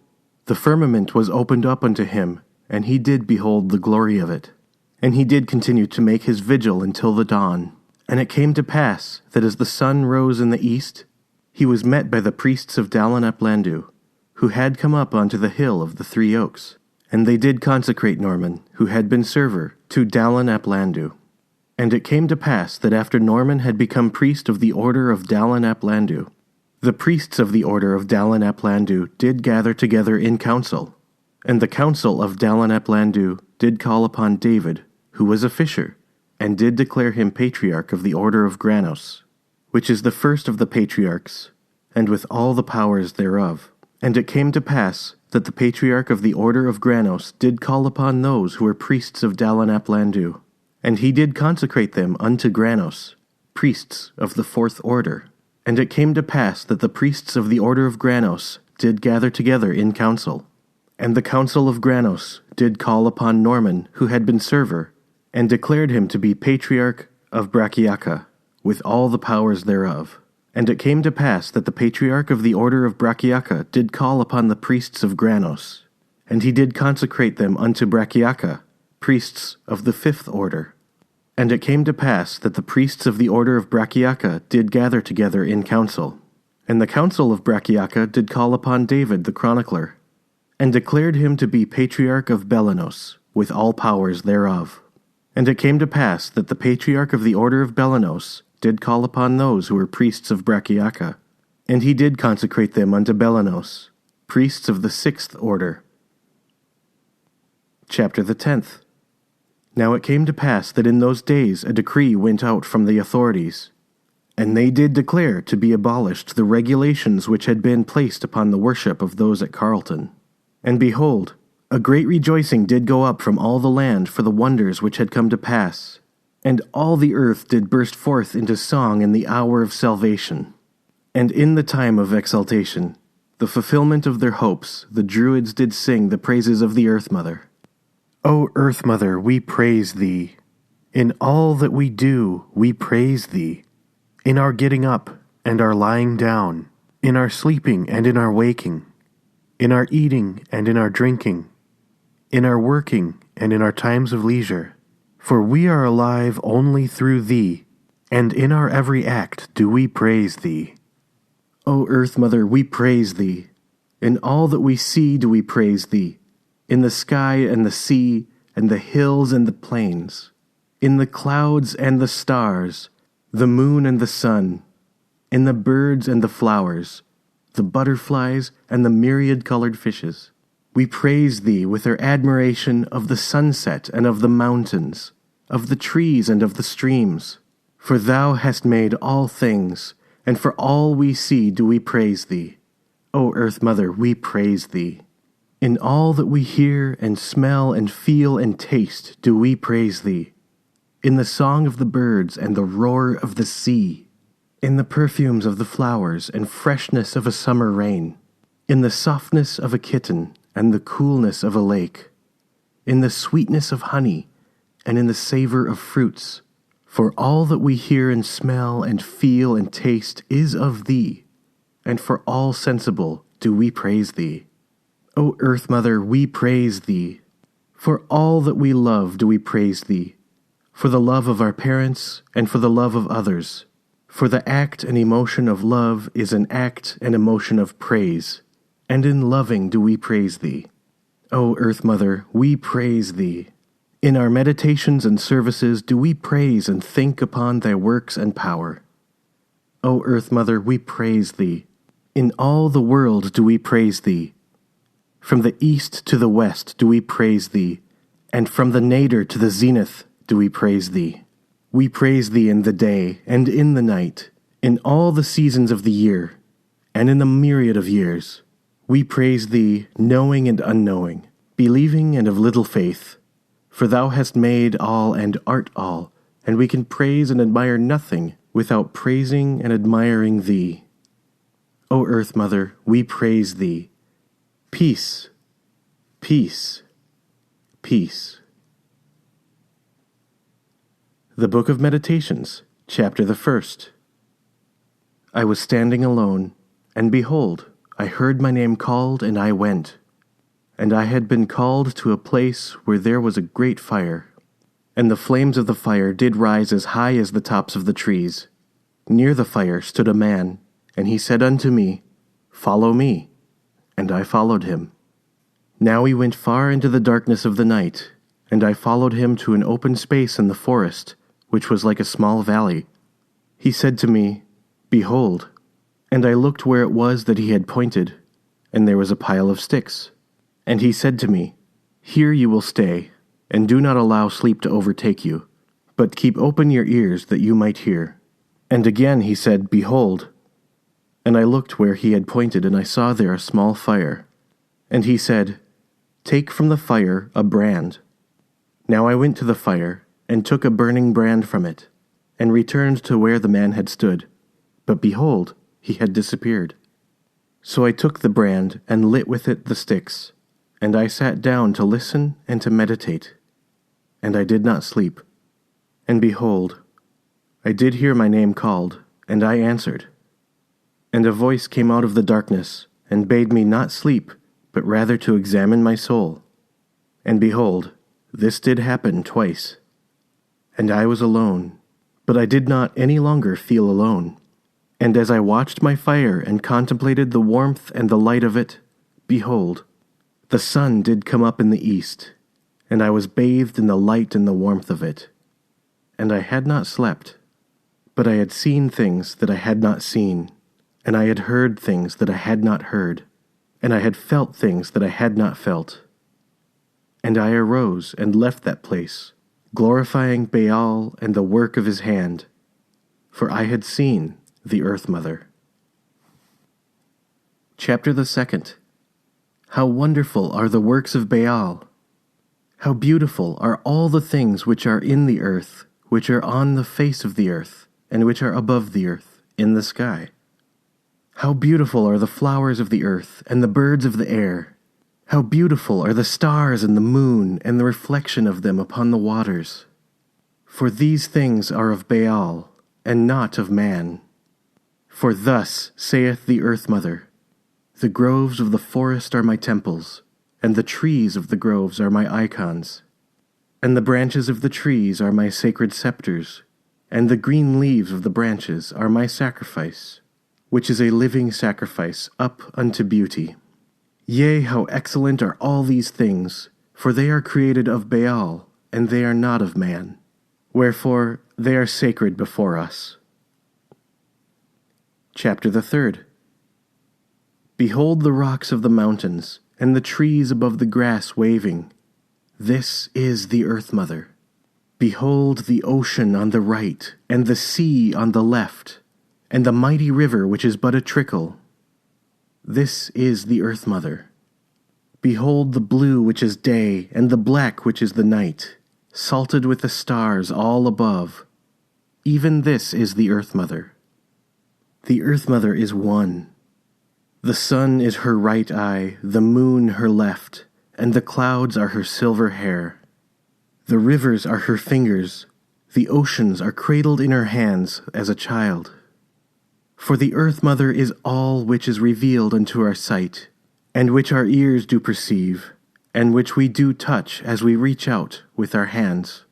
the firmament was opened up unto him, and he did behold the glory of it. And he did continue to make his vigil until the dawn. And it came to pass that as the sun rose in the east, he was met by the priests of Dallin ap Landau, who had come up unto the hill of the 3 Oaks. And they did consecrate Norman, who had been server, to Dallin ap Landau. And it came to pass that after Norman had become priest of the order of Dallin ap Landau, the priests of the order of Dallin ap Landau did gather together in council. And the council of Dallin ap Landau did call upon David, who was a fisher, and did declare him patriarch of the order of Granos, which is the first of the patriarchs, and with all the powers thereof. And it came to pass that the patriarch of the order of Granos did call upon those who were priests of Dallin ap Landau, and he did consecrate them unto Granos, priests of the 4th order. And it came to pass that the priests of the order of Granos did gather together in council. And the council of Granos did call upon Norman, who had been server, and declared him to be patriarch of Brachiaca, with all the powers thereof. And it came to pass that the patriarch of the order of Brachiaca did call upon the priests of Granos, and he did consecrate them unto Brachiaca, priests of the 5th order. And it came to pass that the priests of the order of Brachiaca did gather together in council. And the council of Brachiaca did call upon David the chronicler, and declared him to be patriarch of Belanos, with all powers thereof. And it came to pass that the patriarch of the order of Belanos did call upon those who were priests of Brachiaca, and he did consecrate them unto Belanos, priests of the 6th order. Chapter the 10th. Now it came to pass that in those days a decree went out from the authorities, and they did declare to be abolished the regulations which had been placed upon the worship of those at Carleton. And behold, a great rejoicing did go up from all the land for the wonders which had come to pass, and all the earth did burst forth into song in the hour of salvation. And in the time of exaltation, the fulfillment of their hopes, the Druids did sing the praises of the Earth Mother. O Earth Mother, we praise thee. In all that we do, we praise thee. In our getting up and our lying down, in our sleeping and in our waking, in our eating and in our drinking, in our working and in our times of leisure. For we are alive only through thee, and in our every act do we praise thee. O Earth Mother, we praise thee. In all that we see do we praise thee. In the sky and the sea, and the hills and the plains, in the clouds and the stars, the moon and the sun, in the birds and the flowers, the butterflies and the myriad-colored fishes. We praise thee with our admiration of the sunset and of the mountains, of the trees and of the streams. For thou hast made all things, and for all we see do we praise thee. O Earth Mother, we praise thee. In all that we hear and smell and feel and taste do we praise thee. In the song of the birds and the roar of the sea, in the perfumes of the flowers and freshness of a summer rain, in the softness of a kitten and the coolness of a lake, in the sweetness of honey and in the savor of fruits. For all that we hear and smell and feel and taste is of thee, and for all sensible do we praise thee. O Earth Mother, we praise thee. For all that we love do we praise thee, for the love of our parents and for the love of others. For the act and emotion of love is an act and emotion of praise, and in loving do we praise thee. O Earth Mother, we praise thee. In our meditations and services do we praise and think upon thy works and power. O Earth Mother, we praise thee. In all the world do we praise thee. From the east to the west do we praise thee, and from the nadir to the zenith do we praise thee. We praise thee in the day and in the night, in all the seasons of the year, and in the myriad of years. We praise thee, knowing and unknowing, believing and of little faith. For thou hast made all and art all, and we can praise and admire nothing without praising and admiring thee. O Earth Mother, we praise thee. Peace, Peace, peace. The Book of Meditations, chapter the 1st. I was standing alone, and behold, I heard my name called, and I went. And I had been called to a place where there was a great fire, and the flames of the fire did rise as high as the tops of the trees. Near the fire stood a man, and he said unto me, Follow me. And I followed him. Now he went far into the darkness of the night, and I followed him to an open space in the forest, which was like a small valley. He said to me, Behold. And I looked where it was that he had pointed, and there was a pile of sticks. And he said to me, Here you will stay, and do not allow sleep to overtake you, but keep open your ears that you might hear. And again he said, Behold. And I looked where he had pointed, and I saw there a small fire. And he said, Take from the fire a brand. Now I went to the fire, and took a burning brand from it, and returned to where the man had stood. But behold, he had disappeared. So I took the brand, and lit with it the sticks, and I sat down to listen and to meditate. And I did not sleep. And behold, I did hear my name called, and I answered. And a voice came out of the darkness, and bade me not sleep, but rather to examine my soul. And behold, this did happen twice. And I was alone, but I did not any longer feel alone. And as I watched my fire and contemplated the warmth and the light of it, behold, the sun did come up in the east, and I was bathed in the light and the warmth of it. And I had not slept, but I had seen things that I had not seen, and I had heard things that I had not heard, and I had felt things that I had not felt. And I arose and left that place, glorifying Baal and the work of his hand, for I had seen the Earth Mother. Chapter the 2nd. How wonderful are the works of Baal! How beautiful are all the things which are in the earth, which are on the face of the earth, and which are above the earth, in the sky. How beautiful are the flowers of the earth, and the birds of the air. How beautiful are the stars and the moon, and the reflection of them upon the waters. For these things are of Baal, and not of man. For thus saith the Earth Mother, The groves of the forest are my temples, and the trees of the groves are my icons. And the branches of the trees are my sacred scepters, and the green leaves of the branches are my sacrifice, which is a living sacrifice up unto beauty. Yea, how excellent are all these things, for they are created of Baal, and they are not of man. Wherefore they are sacred before us. Chapter the 3rd. Behold the rocks of the mountains, and the trees above the grass waving. This is the Earth Mother. Behold the ocean on the right, and the sea on the left, and the mighty river which is but a trickle. This is the Earth Mother. Behold the blue which is day, and the black which is the night, salted with the stars all above. Even this is the Earth Mother. The Earth Mother is one. The sun is her right eye, the moon her left, and the clouds are her silver hair. The rivers are her fingers, the oceans are cradled in her hands as a child. For the Earth Mother is all which is revealed unto our sight, and which our ears do perceive, and which we do touch as we reach out with our hands.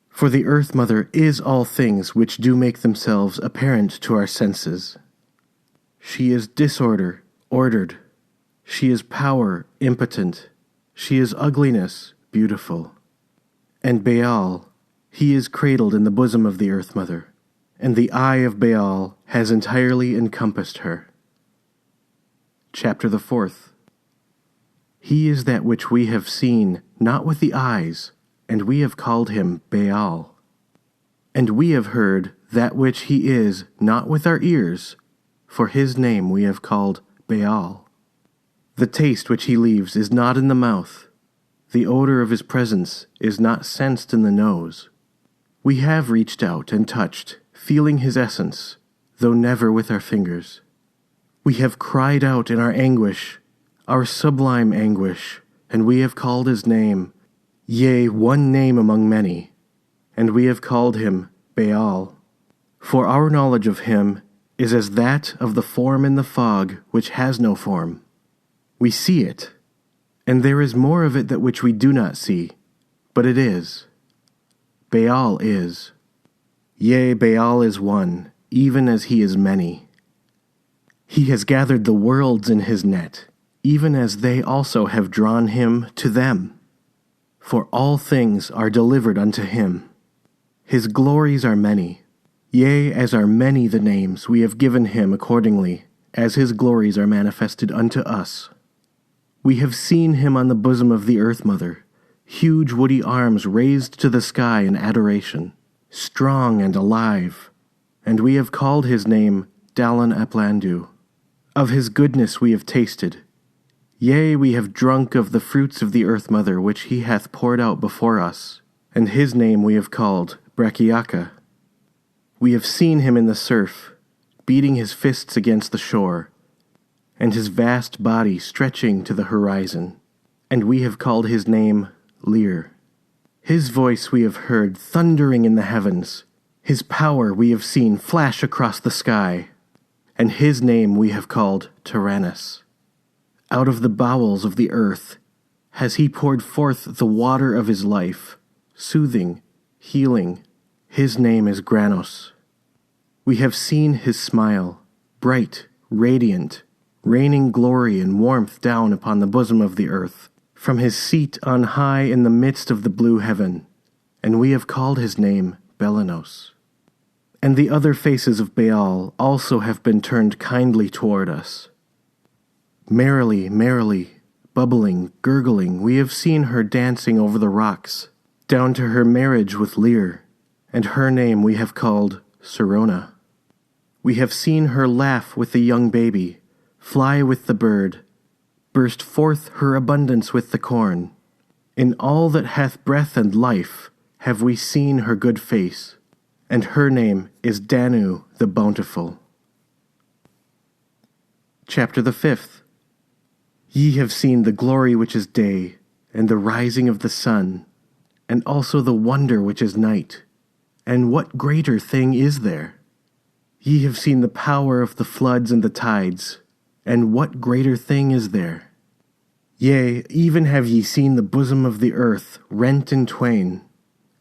For the Earth Mother is all things which do make themselves apparent to our senses. She is disorder, ordered. She is power, impotent. She is ugliness, beautiful. And Baal, he is cradled in the bosom of the Earth Mother, and the eye of Baal has entirely encompassed her. Chapter the 4th. He is that which we have seen, not with the eyes, and we have called him Baal. And we have heard that which he is, not with our ears, for his name we have called Baal. The taste which he leaves is not in the mouth. The odor of his presence is not sensed in the nose. We have reached out and touched, feeling his essence, though never with our fingers. We have cried out in our anguish, our sublime anguish, and we have called his name, yea, one name among many, and we have called him Baal. For our knowledge of him is as that of the form in the fog which has no form. We see it, and there is more of it that which we do not see, but it is. Baal is. Yea, Baal is one, even as he is many. He has gathered the worlds in his net, even as they also have drawn him to them. For all things are delivered unto him. His glories are many, yea, as are many the names we have given him accordingly, as his glories are manifested unto us. We have seen him on the bosom of the earth mother, huge woody arms raised to the sky in adoration, strong and alive, and we have called his name Dalan Aplandu. Of his goodness we have tasted, yea, we have drunk of the fruits of the earth mother which he hath poured out before us, and his name we have called Brachiaca. We have seen him in the surf, beating his fists against the shore, and his vast body stretching to the horizon, and we have called his name Lear. His voice we have heard thundering in the heavens, his power we have seen flash across the sky, and his name we have called Tyrannus. Out of the bowels of the earth has he poured forth the water of his life, soothing, healing. His name is Granos. We have seen his smile, bright, radiant, raining glory and warmth down upon the bosom of the earth, from his seat on high in the midst of the blue heaven, and we have called his name Belanos. And the other faces of Baal also have been turned kindly toward us. Merrily, merrily, bubbling, gurgling, we have seen her dancing over the rocks, down to her marriage with Lear, and her name we have called Sirona. We have seen her laugh with the young baby, fly with the bird, burst forth her abundance with the corn. In all that hath breath and life have we seen her good face, and her name is Danu the Bountiful. Chapter the 5th. Ye have seen the glory which is day, and the rising of the sun, and also the wonder which is night. And what greater thing is there? Ye have seen the power of the floods and the tides, and what greater thing is there? Yea, even have ye seen the bosom of the earth rent in twain,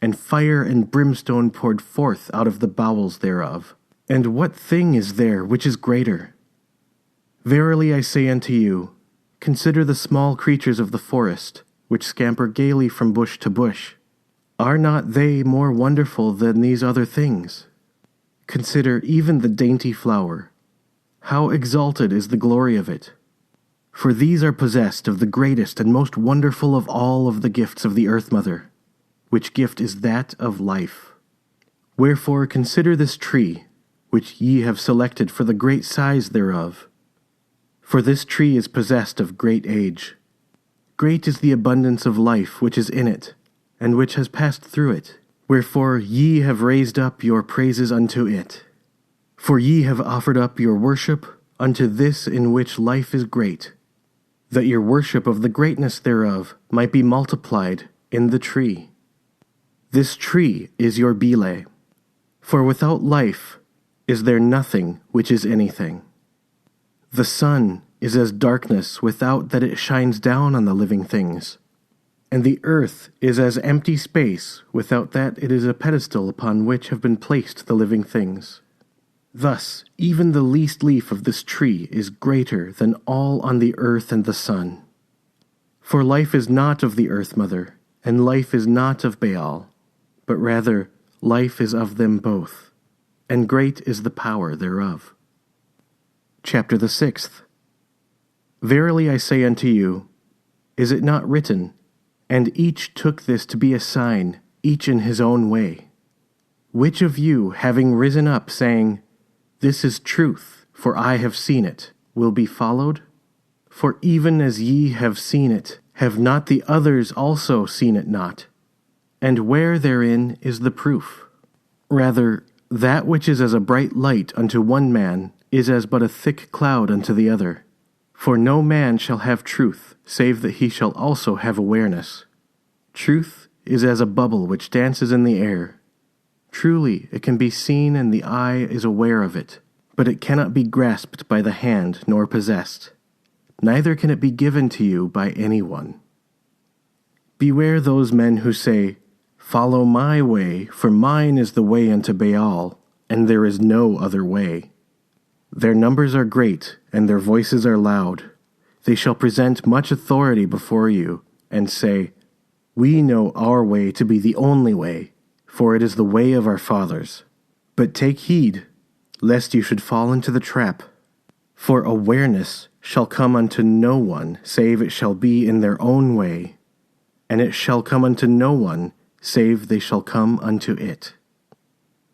and fire and brimstone poured forth out of the bowels thereof. And what thing is there which is greater? Verily I say unto you, consider the small creatures of the forest, which scamper gaily from bush to bush. Are not they more wonderful than these other things? Consider even the dainty flower. How exalted is the glory of it! For these are possessed of the greatest and most wonderful of all of the gifts of the earth mother, which gift is that of life. Wherefore consider this tree, which ye have selected for the great size thereof. For this tree is possessed of great age. Great is the abundance of life which is in it, and which has passed through it. Wherefore ye have raised up your praises unto it. For ye have offered up your worship unto this in which life is great, that your worship of the greatness thereof might be multiplied in the tree. This tree is your bile, for without life is there nothing which is anything. The sun is as darkness without that it shines down on the living things, and the earth is as empty space without that it is a pedestal upon which have been placed the living things. Thus, even the least leaf of this tree is greater than all on the earth and the sun. For life is not of the earth mother, and life is not of Baal, but rather life is of them both, and great is the power thereof. Chapter the 6th. Verily I say unto you, is it not written, and each took this to be a sign, each in his own way? Which of you, having risen up, saying, This is truth, for I have seen it, will be followed? For even as ye have seen it, have not the others also seen it not? And where therein is the proof? Rather, that which is as a bright light unto one man is as but a thick cloud unto the other. For no man shall have truth, save that he shall also have awareness. Truth is as a bubble which dances in the air. Truly, it can be seen and the eye is aware of it, but it cannot be grasped by the hand nor possessed. Neither can it be given to you by anyone. Beware those men who say, "Follow my way, for mine is the way unto Baal, and there is no other way." Their numbers are great, and their voices are loud. They shall present much authority before you, and say, "We know our way to be the only way, for it is the way of our fathers." But take heed, lest you should fall into the trap. For awareness shall come unto no one, save it shall be in their own way, and it shall come unto no one, save they shall come unto it.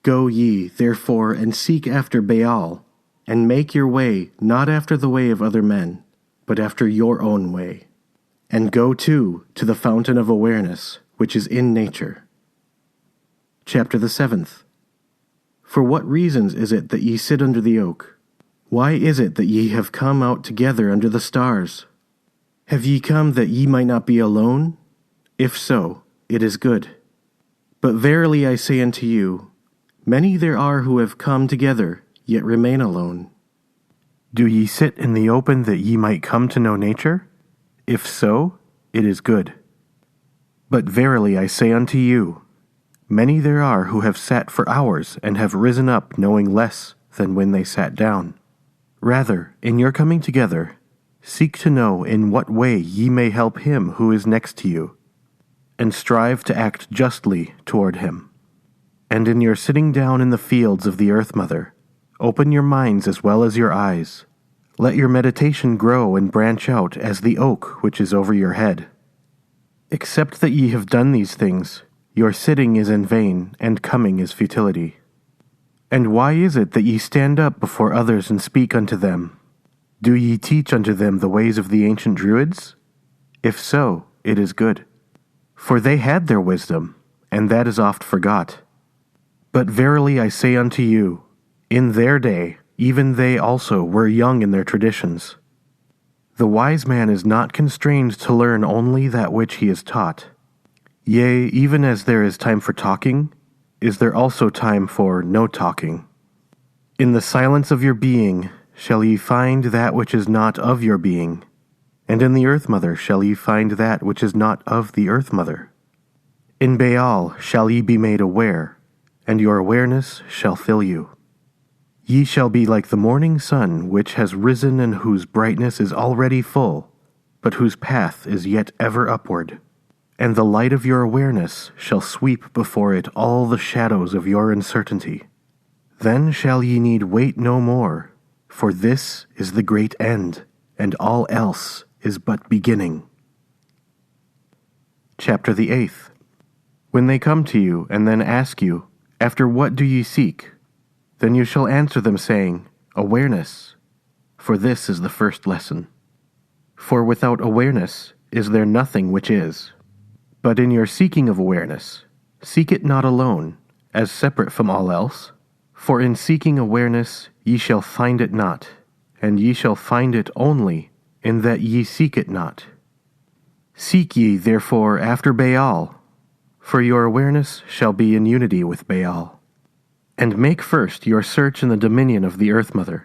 Go ye, therefore, and seek after Baal, and make your way not after the way of other men, but after your own way. And go too to the fountain of awareness, which is in nature. Chapter the 7th. For what reasons is it that ye sit under the oak? Why is it that ye have come out together under the stars? Have ye come that ye might not be alone? If so, it is good. But verily I say unto you, many there are who have come together, yet remain alone. Do ye sit in the open that ye might come to know nature? If so, it is good. But verily I say unto you, many there are who have sat for hours and have risen up knowing less than when they sat down. Rather, in your coming together, seek to know in what way ye may help him who is next to you, and strive to act justly toward him. And in your sitting down in the fields of the earth mother, open your minds as well as your eyes. Let your meditation grow and branch out as the oak which is over your head. Except that ye have done these things, your sitting is in vain, and coming is futility. And why is it that ye stand up before others and speak unto them? Do ye teach unto them the ways of the ancient Druids? If so, it is good. For they had their wisdom, and that is oft forgot. But verily I say unto you, in their day, even they also were young in their traditions. The wise man is not constrained to learn only that which he is taught. Yea, even as there is time for talking, is there also time for no talking. In the silence of your being shall ye find that which is not of your being, and in the earth mother shall ye find that which is not of the earth mother. In Baal shall ye be made aware, and your awareness shall fill you. Ye shall be like the morning sun which has risen and whose brightness is already full, but whose path is yet ever upward. And the light of your awareness shall sweep before it all the shadows of your uncertainty. Then shall ye need wait no more, for this is the great end, and all else is but beginning. Chapter the 8th. When they come to you and then ask you, after what do ye seek? Then you shall answer them saying, awareness, for this is the first lesson. For without awareness is there nothing which is. But in your seeking of awareness, seek it not alone, as separate from all else. For in seeking awareness ye shall find it not, and ye shall find it only in that ye seek it not. Seek ye therefore after Baal, for your awareness shall be in unity with Baal. And make first your search in the dominion of the earth mother,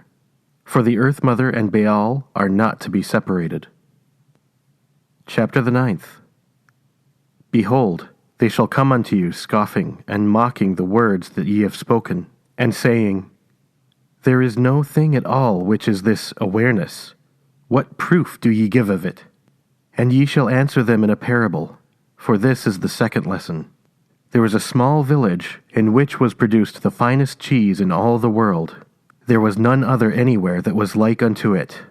for the earth mother and Baal are not to be separated. Chapter the 9th. Behold, they shall come unto you scoffing and mocking the words that ye have spoken, and saying, there is no thing at all which is this awareness. What proof do ye give of it? And ye shall answer them in a parable, for this is the second lesson. There was a small village in which was produced the finest cheese in all the world. There was none other anywhere that was like unto it.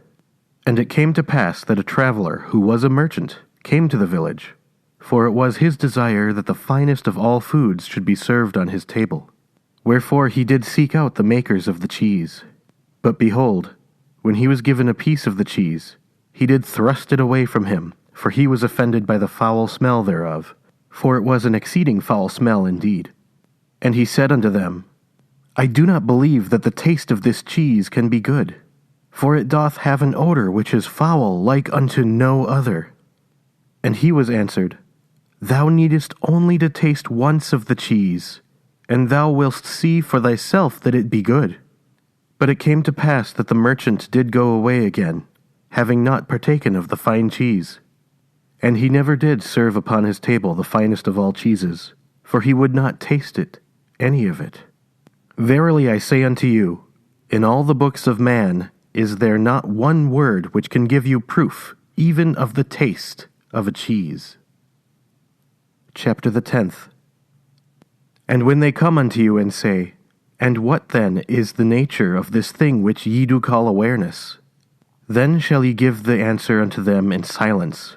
And it came to pass that a traveler, who was a merchant, came to the village, for it was his desire that the finest of all foods should be served on his table. Wherefore he did seek out the makers of the cheese. But behold, when he was given a piece of the cheese, he did thrust it away from him, for he was offended by the foul smell thereof. For it was an exceeding foul smell indeed. And he said unto them, I do not believe that the taste of this cheese can be good. For it doth have an odor which is foul like unto no other. And he was answered, Thou needest only to taste once of the cheese, and thou wilt see for thyself that it be good. But it came to pass that the merchant did go away again, having not partaken of the fine cheese. And he never did serve upon his table the finest of all cheeses, for he would not taste it, any of it. Verily I say unto you, in all the books of man is there not one word which can give you proof, even of the taste of a cheese. Chapter the 10th. And when they come unto you and say, And what then is the nature of this thing which ye do call awareness? Then shall ye give the answer unto them in silence.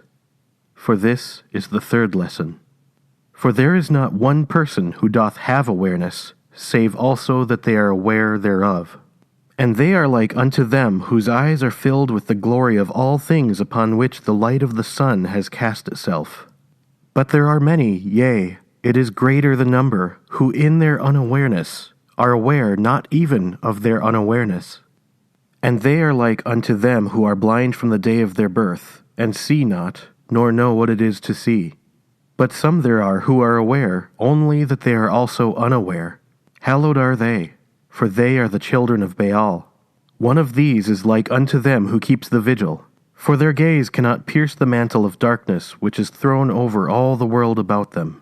For this is the third lesson. For there is not one person who doth have awareness, save also that they are aware thereof. And they are like unto them whose eyes are filled with the glory of all things upon which the light of the sun has cast itself. But there are many, yea, it is greater the number, who in their unawareness are aware not even of their unawareness. And they are like unto them who are blind from the day of their birth, and see not, nor know what it is to see. But some there are who are aware, only that they are also unaware. Hallowed are they, for they are the children of Baal. One of these is like unto them who keeps the vigil, for their gaze cannot pierce the mantle of darkness which is thrown over all the world about them.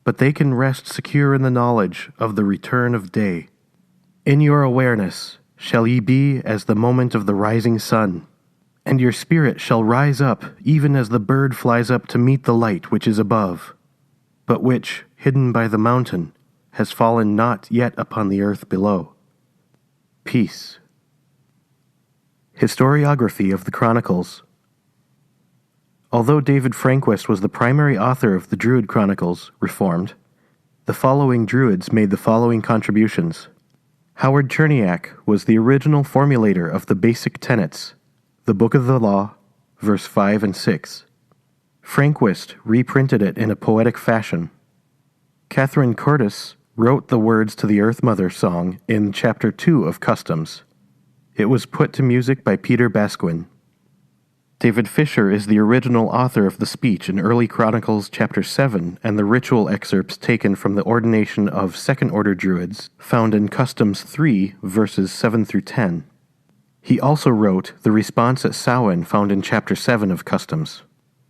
But they can rest secure in the knowledge of the return of day. In your awareness shall ye be as the moment of the rising sun, and your spirit shall rise up even as the bird flies up to meet the light which is above, but which, hidden by the mountain, has fallen not yet upon the earth below. Peace. Historiography of the Chronicles. Although David Frangquist was the primary author of the Druid Chronicles, Reformed, the following Druids made the following contributions. Howard Cherniak was the original formulator of the basic tenets, the Book of the Law, verse 5 and 6. Frangquist reprinted it in a poetic fashion. Catherine Curtis wrote the words to the Earth Mother song in Chapter 2 of Customs. It was put to music by Peter Basquin. David Fisher is the original author of the speech in Early Chronicles Chapter 7 and the ritual excerpts taken from the ordination of Second-Order Druids found in Customs 3, verses 7 through 10. He also wrote the response at Samhain found in Chapter 7 of Customs.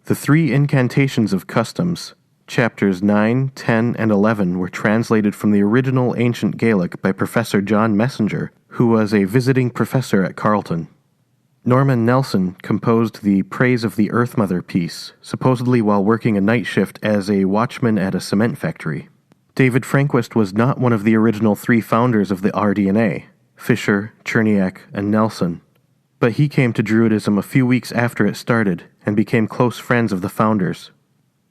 The three incantations of Customs, Chapters 9, 10, and 11 were translated from the original ancient Gaelic by Professor John Messenger, who was a visiting professor at Carleton. Norman Nelson composed the Praise of the Earth Mother piece, supposedly while working a night shift as a watchman at a cement factory. David Frangquist was not one of the original three founders of the RDNA, Fisher, Cherniak, and Nelson, but he came to Druidism a few weeks after it started and became close friends of the founders.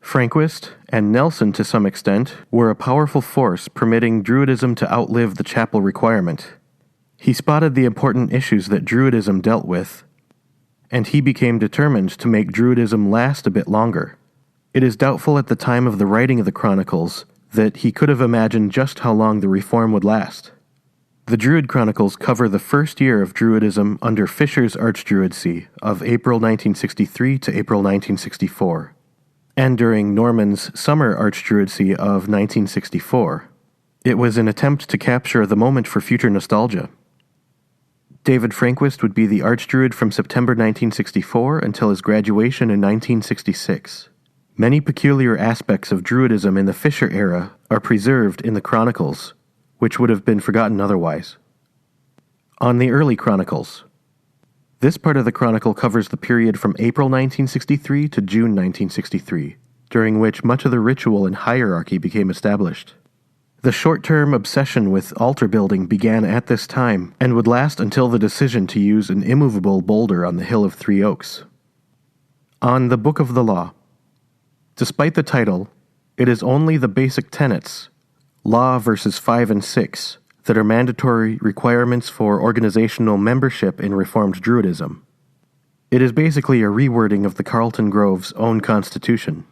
Frangquist, and Nelson to some extent, were a powerful force permitting Druidism to outlive the chapel requirement. He spotted the important issues that Druidism dealt with, and he became determined to make Druidism last a bit longer. It is doubtful at the time of the writing of the Chronicles that he could have imagined just how long the reform would last. The Druid Chronicles cover the first year of Druidism under Fisher's Archdruidsy of April 1963 to April 1964. And during Norman's Summer Archdruidsy of 1964. It was an attempt to capture the moment for future nostalgia. David Frangquist would be the Archdruid from September 1964 until his graduation in 1966. Many peculiar aspects of Druidism in the Fisher era are preserved in the Chronicles, which would have been forgotten otherwise. On the early Chronicles. This part of the Chronicle covers the period from April 1963 to June 1963, during which much of the ritual and hierarchy became established. The short-term obsession with altar building began at this time and would last until the decision to use an immovable boulder on the Hill of Three Oaks. On the Book of the Law. Despite the title, it is only the basic tenets, Law verses 5 and 6, that are mandatory requirements for organizational membership in Reformed Druidism. It is basically a rewording of the Carlton Grove's own constitution.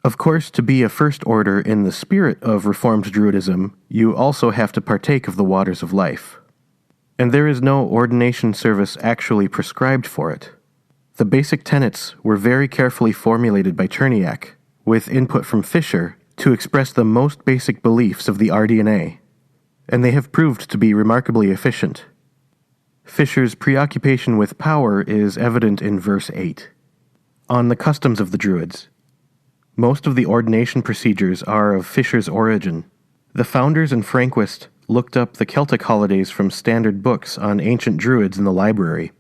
Of course, to be a first order in the spirit of Reformed Druidism, you also have to partake of the waters of life. and there is no ordination service actually prescribed for it. The basic tenets were very carefully formulated by Cherniak, with input from Fisher to express the most basic beliefs of the RDNA, and they have proved to be remarkably efficient. Fisher's preoccupation with power is evident in verse 8. On the customs of the Druids. Most of the ordination procedures are of Fisher's origin. The founders and Frangquist looked up the Celtic holidays from standard books on ancient Druids in the library.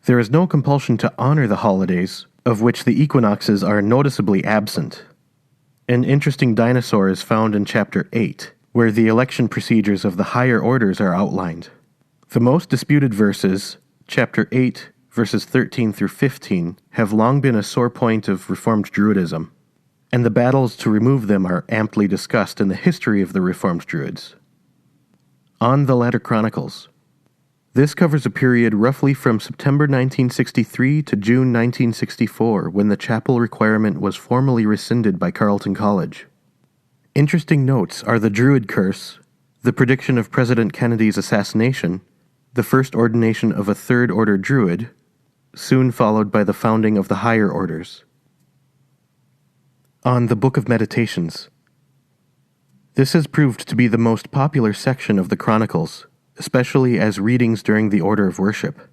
There is no compulsion to honor the holidays, of which the equinoxes are noticeably absent. An interesting dinosaur is found in Chapter 8, where the election procedures of the higher orders are outlined. The most disputed verses, Chapter 8, verses 13 through 15, have long been a sore point of Reformed Druidism, and the battles to remove them are amply discussed in the history of the Reformed Druids. On the latter Chronicles. This covers a period roughly from September 1963 to June 1964, when the chapel requirement was formally rescinded by Carleton College. Interesting notes are the Druid curse, the prediction of President Kennedy's assassination, the first ordination of a Third Order Druid, soon followed by the founding of the higher orders. On the Book of Meditations. This has proved to be the most popular section of the Chronicles, especially as readings during the order of worship.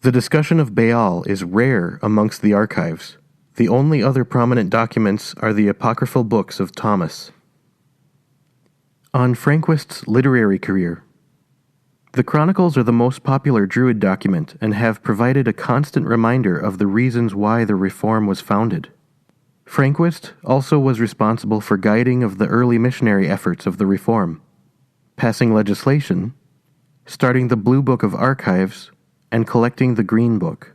The discussion of Baal is rare amongst the archives. The only other prominent documents are the apocryphal books of Thomas. On Frangquist's literary career. The Chronicles are the most popular Druid document and have provided a constant reminder of the reasons why the Reform was founded. Frangquist also was responsible for guiding of the early missionary efforts of the Reform, passing legislation, starting the Blue Book of Archives, and collecting the Green Book.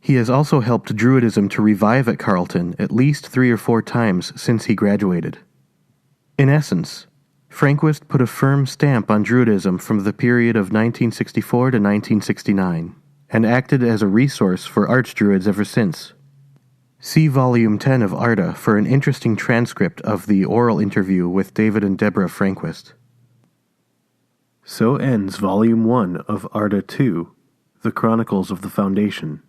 He has also helped Druidism to revive at Carleton at least 3 or 4 times since he graduated. In essence, Frangquist put a firm stamp on Druidism from the period of 1964 to 1969, and acted as a resource for Archdruids ever since. See Volume 10 of ARDA for an interesting transcript of the oral interview with David and Deborah Frangquist. So ends Volume 1 of ARDA 2, The Chronicles of the Foundation.